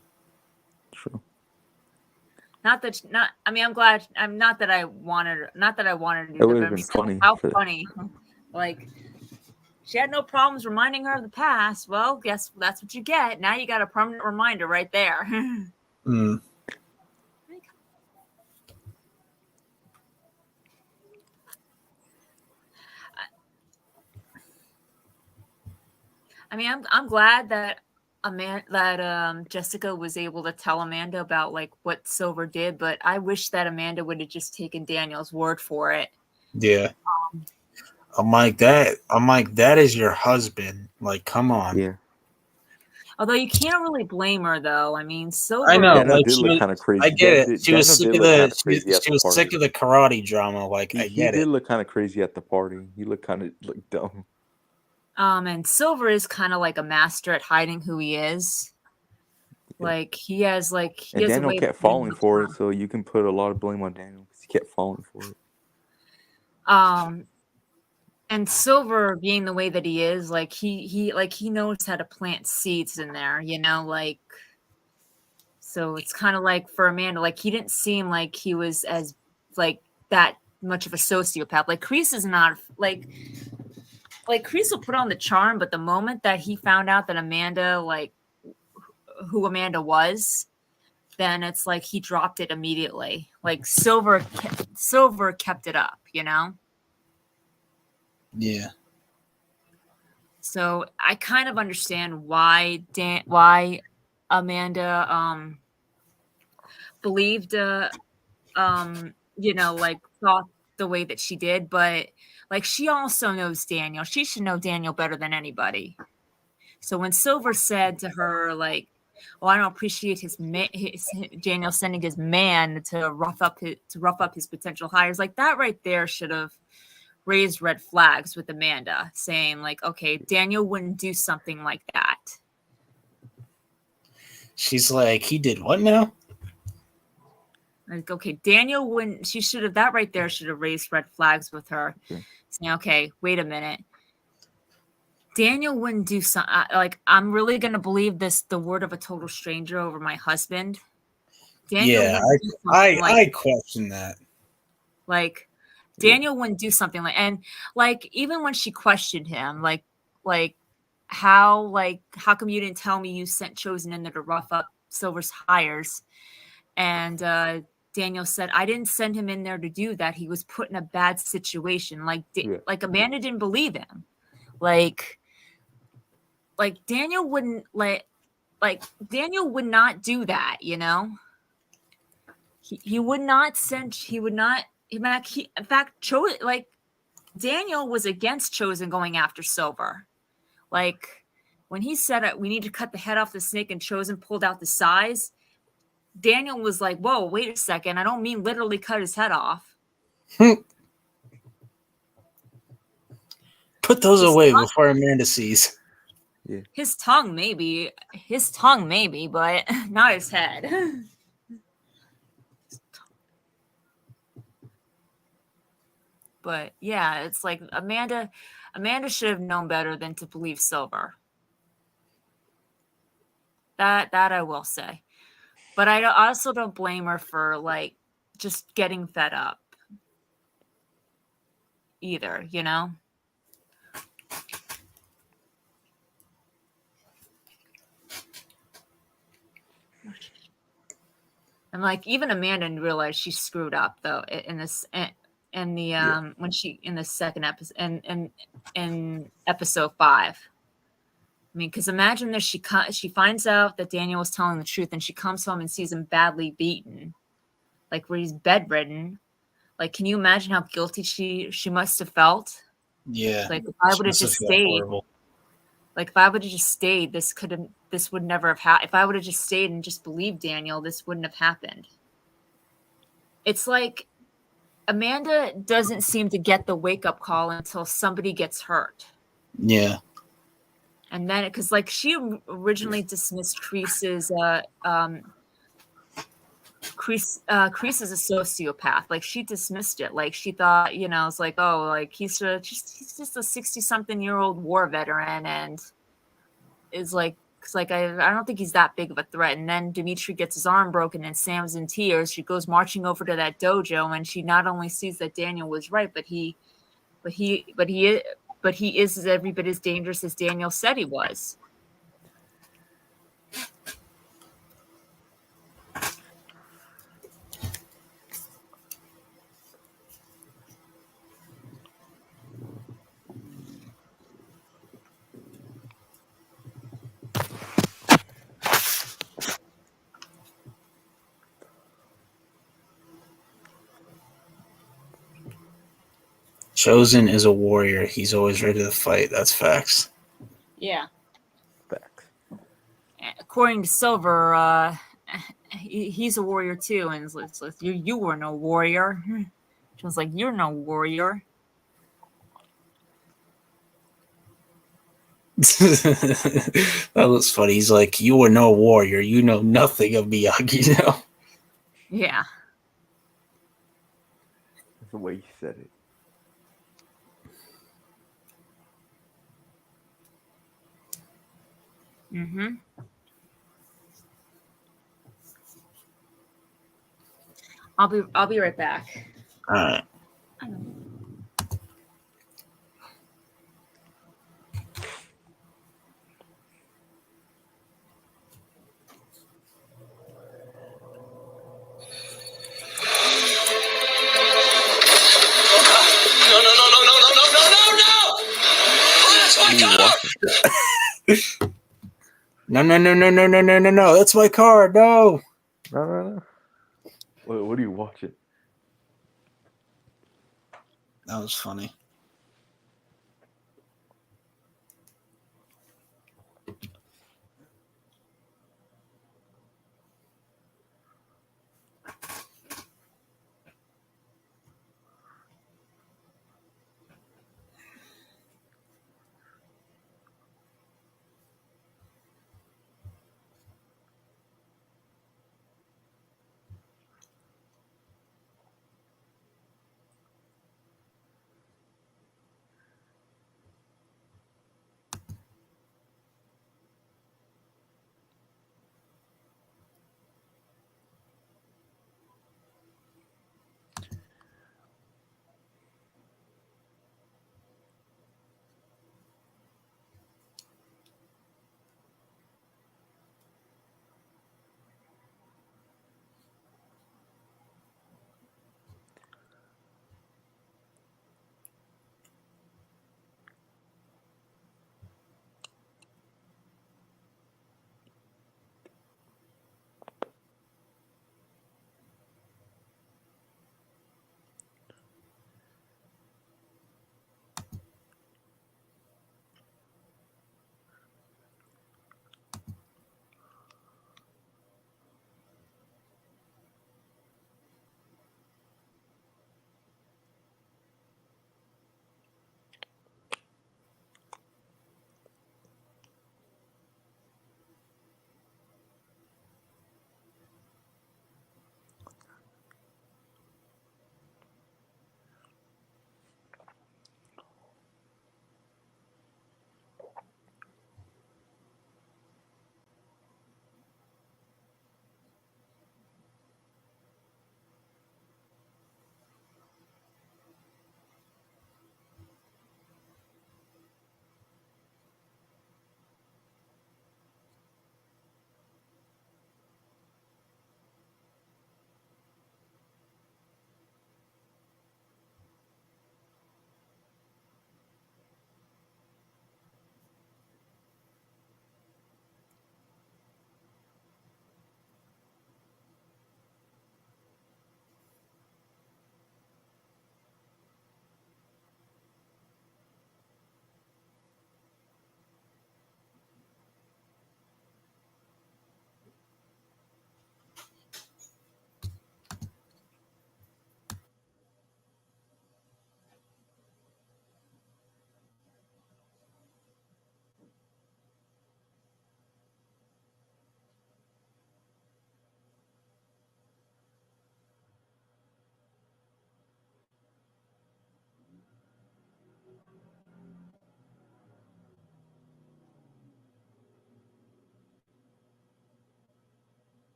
True. I'm glad. I'm not that I wanted to do it would have been funny. How funny. Like, she had no problems reminding her of the past. Well, guess that's what you get. Now you got a permanent reminder right there. I mean, I'm glad that Jessica was able to tell Amanda about like what Silver did, but I wish that Amanda would have just taken Daniel's word for it. Yeah. I'm like, that is your husband. Like, come on. Yeah. Although you can't really blame her, though. I mean, Silver. I know. Daniel did look kind of crazy. I get it. She was sick of the karate drama. Like, I get it. He did look kind of crazy at the party. He looked kind of like dumb. And Silver is kind of like a master at hiding who he is. Like he has Daniel kept falling for it, so you can put a lot of blame on Daniel because he kept falling for it. And Silver being the way that he is, like he knows how to plant seeds in there, like. So it's kind of like for Amanda, like he didn't seem like he was as like that much of a sociopath. Like Kreese is not like Kreese will put on the charm, but the moment that he found out that Amanda, like who Amanda was, then it's like he dropped it immediately. Like Silver kept it up, Yeah. So I kind of understand why Amanda believed like thought the way that she did, but like she also knows Daniel. She should know Daniel better than anybody. So when Silver said to her, like, "Oh, I don't appreciate his Daniel sending his man to rough up his potential hires," like that right there should have raised red flags with Amanda, saying like, okay, Daniel wouldn't do something like that. She's like, he did what now? Like, okay, Daniel wouldn't. She should have, that right there should have raised red flags with her. Saying, okay, wait a minute. Daniel wouldn't do something like, I'm really gonna believe the word of a total stranger over my husband. Daniel I question that. Like, Daniel wouldn't do something like, and like, even when she questioned him, like how come you didn't tell me you sent Chosen in there to rough up Silver's hires? And Daniel said, I didn't send him in there to do that. He was put in a bad situation. Like Amanda didn't believe him. Like Daniel wouldn't Daniel would not do that, you know? He would not send, he would not, in fact, Daniel was against Chosen going after Silver. Like, when he said we need to cut the head off the snake and Chosen pulled out the size, Daniel was like, whoa, wait a second. I don't mean literally cut his head off. Put those away before Amanda sees. Yeah. His tongue, maybe, but not his head. But yeah, it's like Amanda should have known better than to believe Silver. That I will say. But I also don't blame her for like just getting fed up either, you know? And like even Amanda realized she screwed up though in this in the when she in the second episode in episode 5. I mean, because imagine this: she finds out that Daniel was telling the truth, and she comes home and sees him badly beaten, like where he's bedridden. Like, can you imagine how guilty she must have felt? Yeah. Like if I would have just stayed. Like if I would have just stayed, this would never have happened. If I would have just stayed and just believed Daniel, this wouldn't have happened. It's like Amanda doesn't seem to get the wake-up call until somebody gets hurt. Yeah. And then, because like she originally dismissed Kreese as a sociopath. Like she dismissed it. Like she thought, you know, it's like, oh, like he's just a 60-something-year-old war veteran, and is like, it's like I don't think he's that big of a threat. And then Dimitri gets his arm broken, and Sam's in tears. She goes marching over to that dojo, and she not only sees that Daniel was right, but he is every bit as dangerous as Daniel said he was. Chosen is a warrior. He's always ready to fight. That's facts. Yeah. Facts. According to Silver, he's a warrior too, and it's like, you were no warrior. She was like, you're no warrior. That looks funny. He's like, you were no warrior. You know nothing of Miyagi now. Yeah. That's the way he said it. Mm-hmm. I'll be right back. All right. No. That's my car. No. No. What are you watching? That was funny.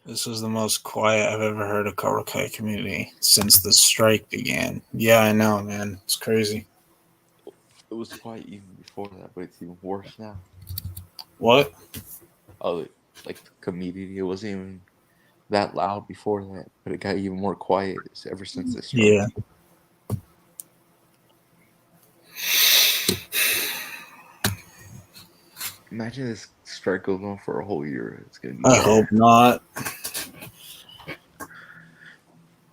This was the most quiet I've ever heard of Cobra Kai community since the strike began. Yeah, I know, man. It's crazy. It was quiet even before that, but it's even worse now. What? Oh, like the community, it wasn't even that loud before that, but it got even more quiet ever since the strike. Yeah. Imagine this strike goes on for a whole year. It's gonna be I hope not.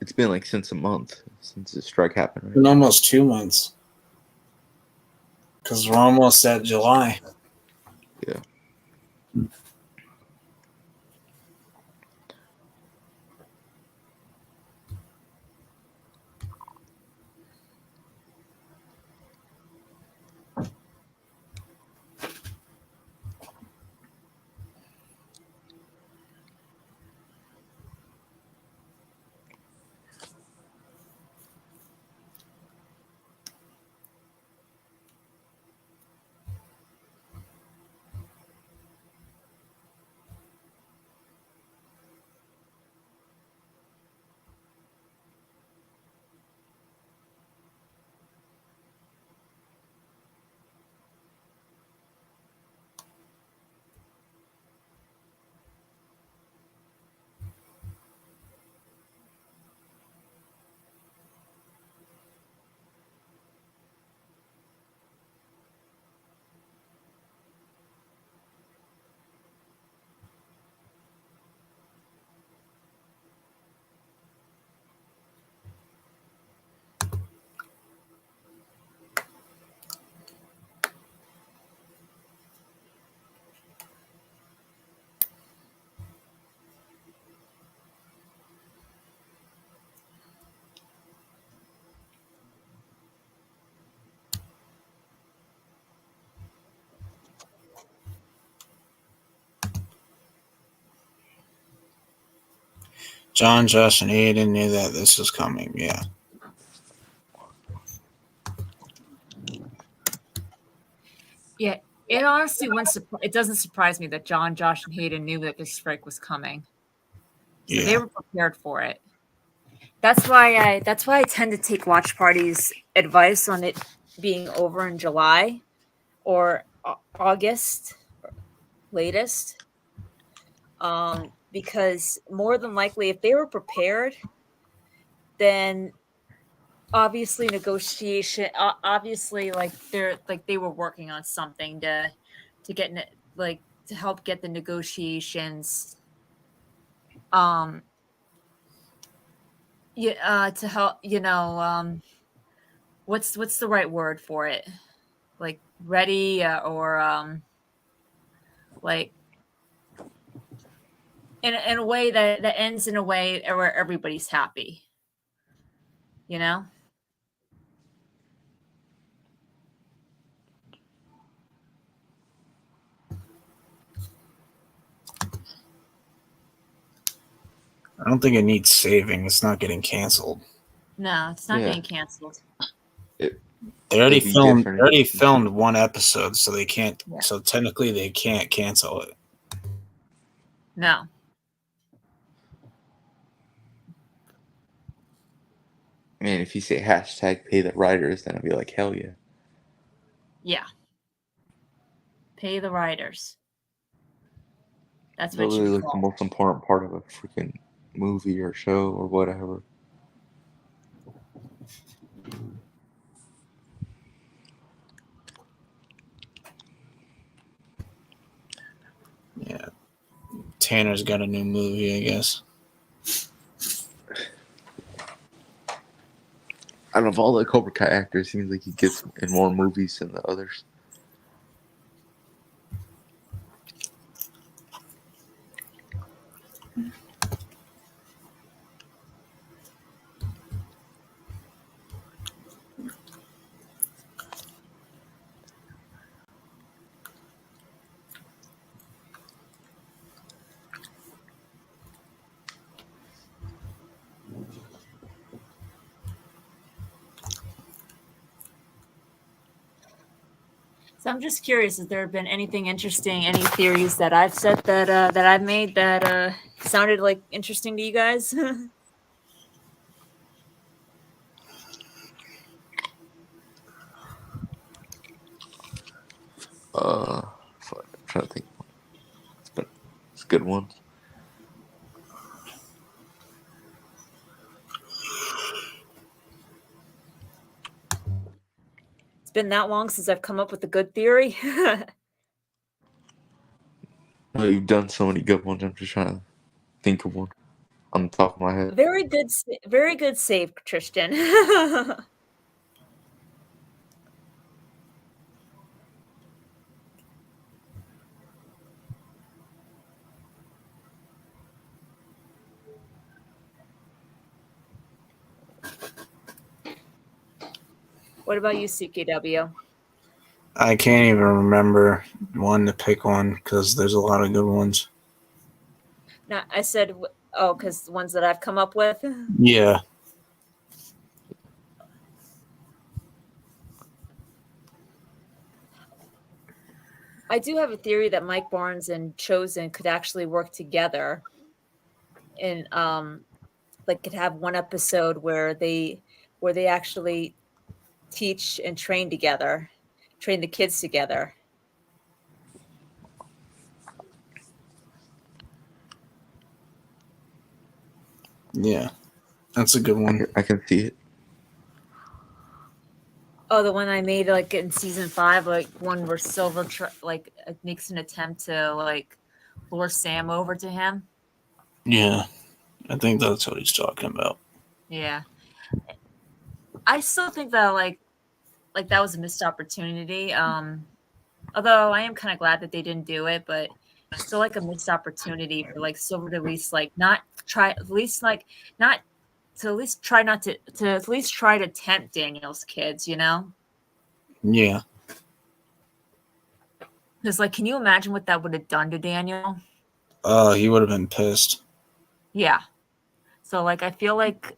It's been like since a month since the strike happened. Right? Been almost 2 months. Because we're almost at July. Yeah. John, Josh, and Aiden knew that this was coming. Yeah. Yeah, it honestly it doesn't surprise me that John, Josh, and Hayden knew that this strike was coming. So they were prepared for it. That's why I tend to take Watch Party's advice on it being over in July or August latest. Because more than likely, if they were prepared, then obviously negotiation. Obviously, they were working on something to get to help get the negotiations. Yeah. To help, what's the right word for it? Like ready or like in a way that ends in a way where everybody's happy, I don't think it needs saving. It's not getting canceled. No, it's not getting canceled. They already filmed one episode, so they can't. Yeah. So technically, they can't cancel it. No. I mean, if you say hashtag pay the writers, then I'd be like, hell yeah. Yeah. Pay the writers. That's what really like the most important part of a freaking movie or show or whatever. Yeah. Tanner's got a new movie, I guess. Out of all the Cobra Kai actors, it seems like he gets in more movies than the others. So I'm just curious, has there been anything interesting, any theories that I've said that I've made that sounded like interesting to you guys? I'm trying to think. It's a good one. It's been that long since I've come up with a good theory. No, you've done so many good ones. I'm just trying to think of one on the top of my head. Very good save, Tristan. What about you, CKW? I can't even remember one to pick one because there's a lot of good ones. No, I said, because the ones that I've come up with. Yeah. I do have a theory that Mike Barnes and Chosen could actually work together and could have one episode where they actually teach and train together, train the kids together. Yeah, that's a good one. I can see it. Oh, the one I made like in season 5, like one where Silver makes an attempt to lure Sam over to him. Yeah, I think that's what he's talking about. Yeah, I still think that like that was a missed opportunity. Although I am kind of glad that they didn't do it, but still like a missed opportunity for like Silver to at least try to tempt Daniel's kids, you know? Yeah. Because can you imagine what that would have done to Daniel? He would have been pissed. Yeah. So I feel like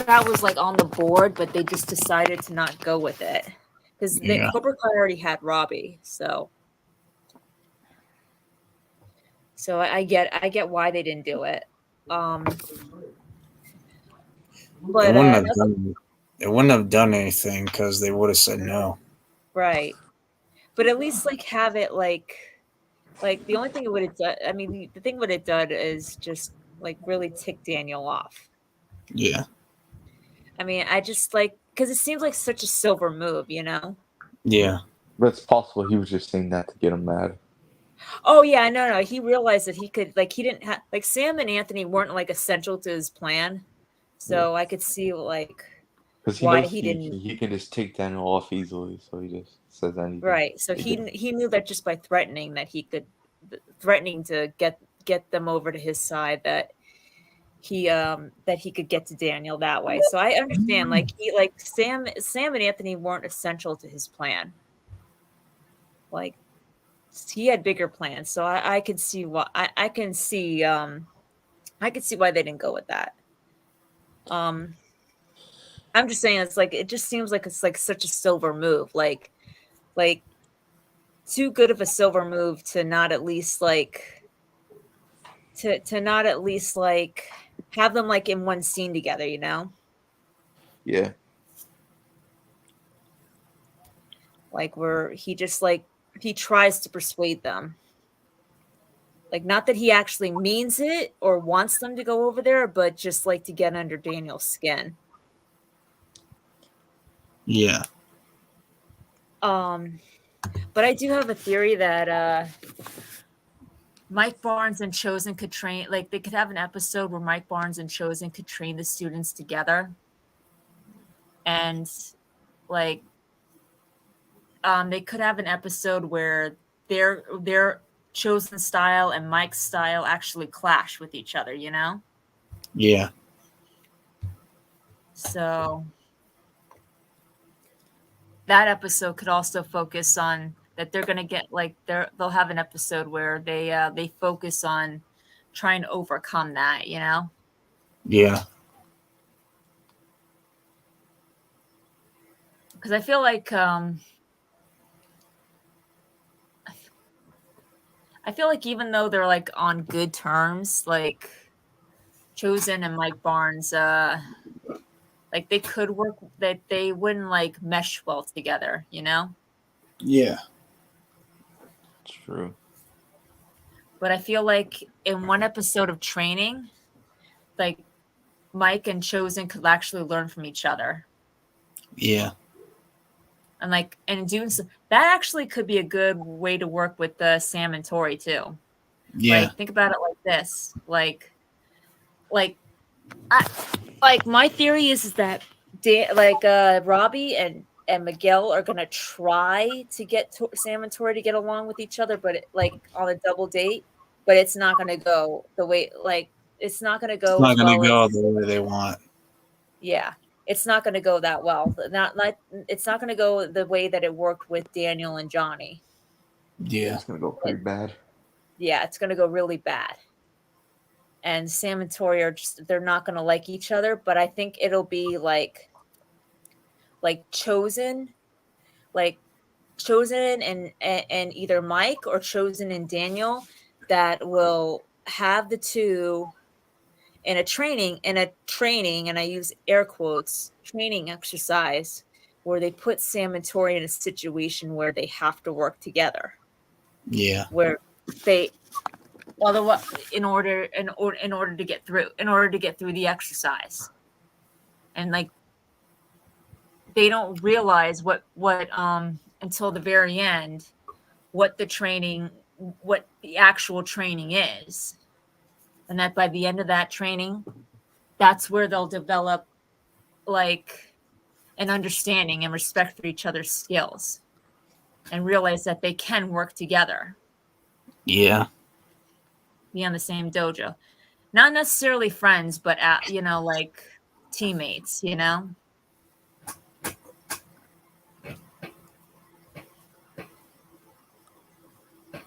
that was on the board, but they just decided to not go with it because Cobra Kai already had Robbie, so I get why they didn't do it. But it wouldn't have done anything because they would have said no. Right. But at least have it the only thing it would have done, I mean, the thing would have done is just really tick Daniel off. Yeah. I mean, I just because it seems like such a Silver move, you know? Yeah. But it's possible he was just saying that to get him mad. Oh yeah, no. He realized that he could he didn't have Sam and Anthony weren't essential to his plan, so I could see because why he didn't. He can just take Daniel off easily, so he just says anything. Right. So he knew that just by threatening to get them over to his side that he could get to Daniel that way. So I understand Sam and Anthony weren't essential to his plan. He had bigger plans, so I could see why I could see why they didn't go with that. I'm just saying it just seems like it's such a Silver move, too good of a Silver move to not at least to not at least have them in one scene together, you know? Yeah. Where he just he tries to persuade them. Not that he actually means it or wants them to go over there, but just to get under Daniel's skin. Yeah. But I do have a theory that Mike Barnes and Chosen could train, they could have an episode where Mike Barnes and Chosen could train the students together. And they could have an episode where their Chosen style and Mike's style actually clash with each other, you know? Yeah. So that episode could also focus on that they're going to get they'll have an episode where they focus on trying to overcome that, you know? Yeah. Because I feel I feel like even though they're like on good terms, like Chosen and Mike Barnes, like they could work, that they wouldn't like mesh well together, you know? Yeah. True. But I feel like in one episode of Training, like Mike and Chosen could actually learn from each other. Yeah. And like, and doing so, that actually could be a good way to work with Sam and Tori too. Yeah. Like, think about it like this. Like my theory is that Robbie and Miguel are gonna try to get Sam and Tori to get along with each other, but like on a double date. But it's not gonna go the way it's not gonna go. It's not gonna go the way they want. Yeah, it's not gonna go that well. It's not gonna go the way that it worked with Daniel and Johnny. Yeah, it's gonna go pretty bad. Yeah, it's gonna go really bad. And Sam and Tori are they're not gonna like each other, but I think it'll be like Chosen and either Mike or Chosen and Daniel that will have the two in a training, and I use air quotes, training exercise where they put Sam and Tori in a situation where they have to work together. Yeah. Where they otherwise in order to get through the exercise. And like they don't realize what until the very end what the actual training is. And that by the end of that training, that's where they'll develop like an understanding and respect for each other's skills and realize that they can work together. Yeah. Be on the same dojo. Not necessarily friends, but like teammates, you know?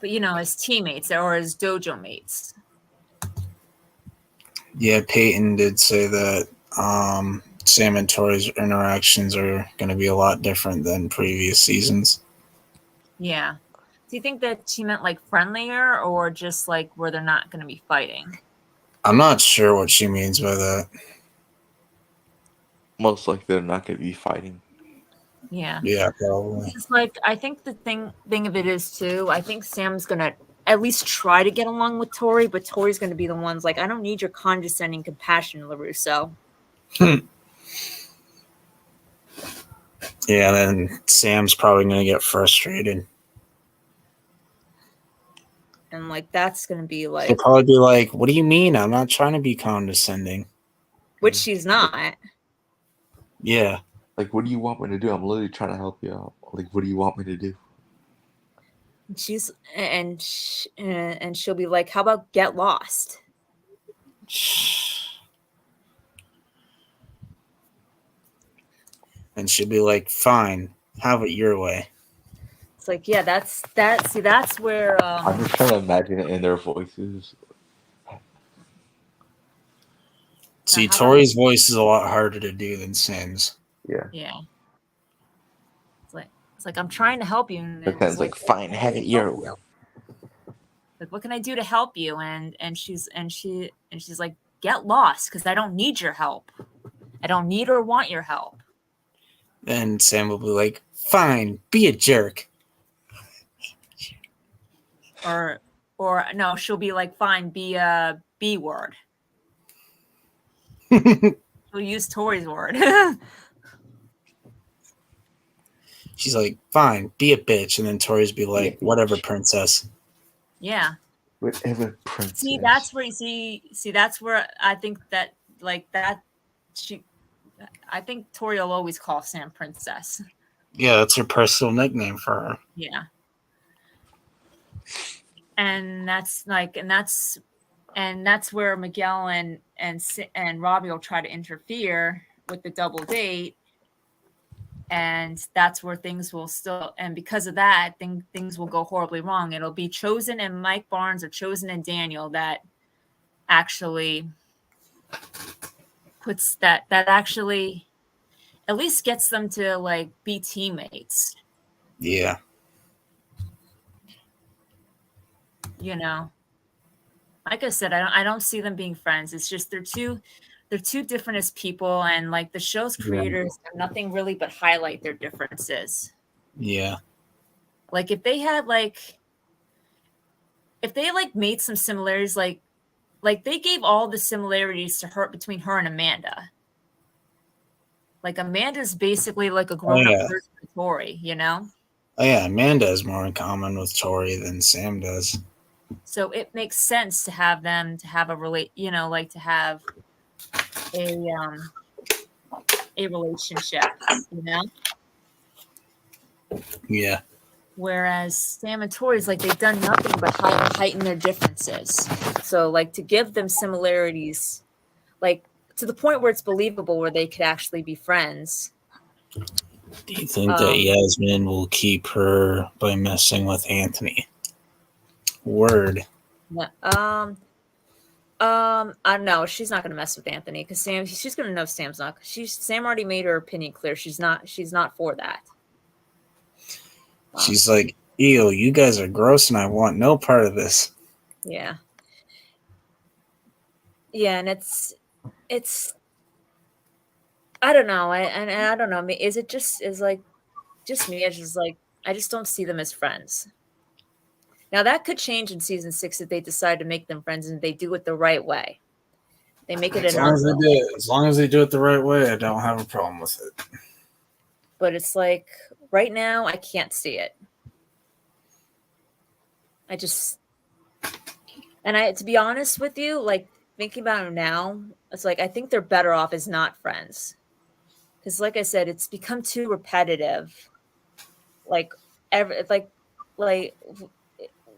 But as teammates or as dojo mates. Yeah, Peyton did say that Sam and Tori's interactions are going to be a lot different than previous seasons. Yeah. Do you think that she meant like friendlier or just like where they're not going to be fighting? I'm not sure what she means by that. Most likely they're not going to be fighting. Yeah. Yeah, probably. It's like, I think the thing of it is too, I think Sam's going to at least try to get along with Tori, but Tori's going to be the ones like, I don't need your condescending compassion, LaRusso. Yeah, then Sam's probably going to get frustrated. And like, that's going to be like... He'll probably be like, what do you mean? I'm not trying to be condescending. Which she's not. Yeah. Like, what do you want me to do? I'm literally trying to help you out. Like, what do you want me to do? And she'll be like, how about get lost? And she'll be like, fine, have it your way. It's like, yeah, that's where... I'm just trying to imagine it in their voices. See, Tori's voice is a lot harder to do than Sam's. Yeah. Yeah. It's like I'm trying to help you. And it's like, fine, have it your way. Like, what can I do to help you? And she's like, get lost, because I don't need your help. I don't need or want your help. And Sam will be like, fine, be a jerk. Or no, she'll be like, fine, be a B word. She'll use Tori's word. She's like, fine, be a bitch. And then Tori's be like, whatever, princess. Yeah. Whatever, princess. See, that's where that's where I think that like that I think Tori will always call Sam princess. Yeah, that's her personal nickname for her. Yeah. And that's where Miguel and Robbie will try to interfere with the double date. And that's where things will and because of that, things will go horribly wrong. It'll be Chosen and Mike Barnes or Chosen and Daniel that actually puts that actually at least gets them to like be teammates. Yeah. you know. Like I said, I don't see them being friends. It's just they're too different as people, and like the show's creators have nothing really but highlight their differences. Yeah. Like if they had made some similarities, like they gave all the similarities to her between her and Amanda. Like Amanda's basically like a grown-up version of Tori, you know? Oh yeah, Amanda has more in common with Tori than Sam does. So it makes sense to have them to have a to have a relationship, you know? Yeah. Whereas Sam and Tori's like they've done nothing but heighten their differences. So like to give them similarities, like to the point where it's believable where they could actually be friends. Do you think that Yasmin will keep her by messing with Anthony? Word. I don't know. She's not gonna mess with Anthony because she's gonna know Sam's not. Sam already made her opinion clear. She's not for that. She's like, ew, you guys are gross and I want no part of this. Yeah. Yeah, and it's I don't know. I don't know. I mean, is it just me? It's just like I just don't see them as friends. Now that could change in season 6 if they decide to make them friends and they do it the right way. They make it as long as they do it the right way, I don't have a problem with it. But it's like right now, I can't see it. To be honest with you, like thinking about it now, it's like I think they're better off as not friends. Because, like I said, it's become too repetitive. Like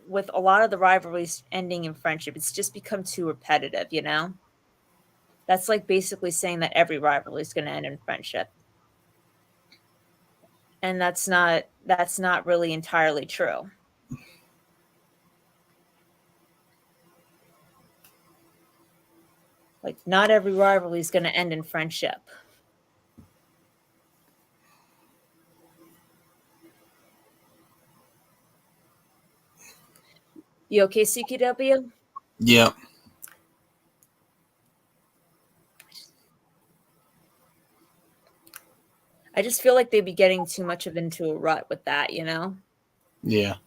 with a lot of the rivalries ending in friendship, it's just become too repetitive. You know, that's like basically saying that every rivalry is going to end in friendship. And that's not really entirely true. Like not every rivalry is going to end in friendship. You okay, CQW? Yeah. I just feel like they'd be getting too much into a rut with that, you know? Yeah.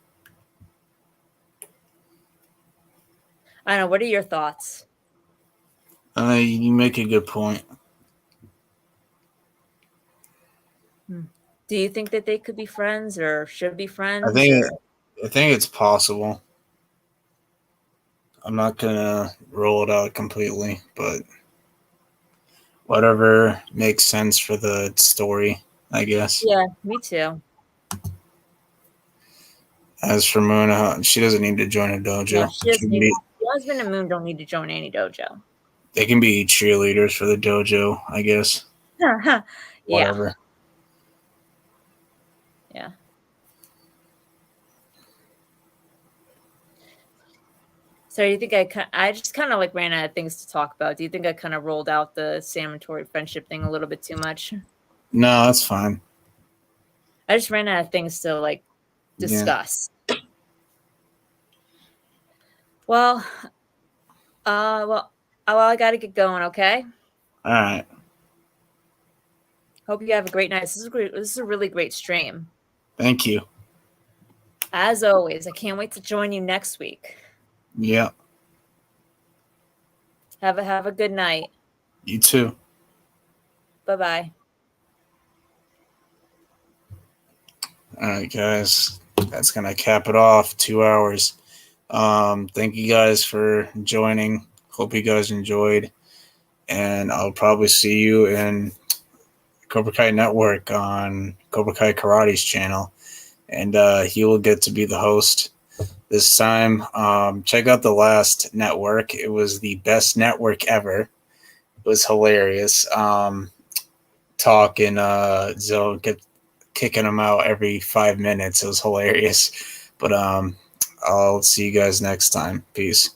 I don't know. What are your thoughts? You make a good point. Do you think that they could be friends or should be friends? I think it's possible. I'm not gonna roll it out completely, but whatever makes sense for the story, I guess. Yeah, me too. As for Moon, she doesn't need to join a dojo. Yeah, Yasmin and Moon don't need to join any dojo. They can be cheerleaders for the dojo, I guess. Yeah. Whatever. Yeah. So you think I just kind of like ran out of things to talk about. Do you think I kind of rolled out the Sam and Tori friendship thing a little bit too much? No, that's fine. I just ran out of things to like discuss. Yeah. Well, I got to get going. Okay. All right. Hope you have a great night. This is a really great stream. Thank you. As always, I can't wait to join you next week. Yeah. Have a good night. You too. Bye-bye. All right, guys. That's going to cap it off. 2 hours. Thank you guys for joining. Hope you guys enjoyed. And I'll probably see you in Cobra Kai Network on Cobra Kai Karate's channel. And he will get to be the host this time. Check out the last network. It was the best network ever. It was hilarious. Talking Zoe kicking him out every 5 minutes. It was hilarious. But I'll see you guys next time. Peace.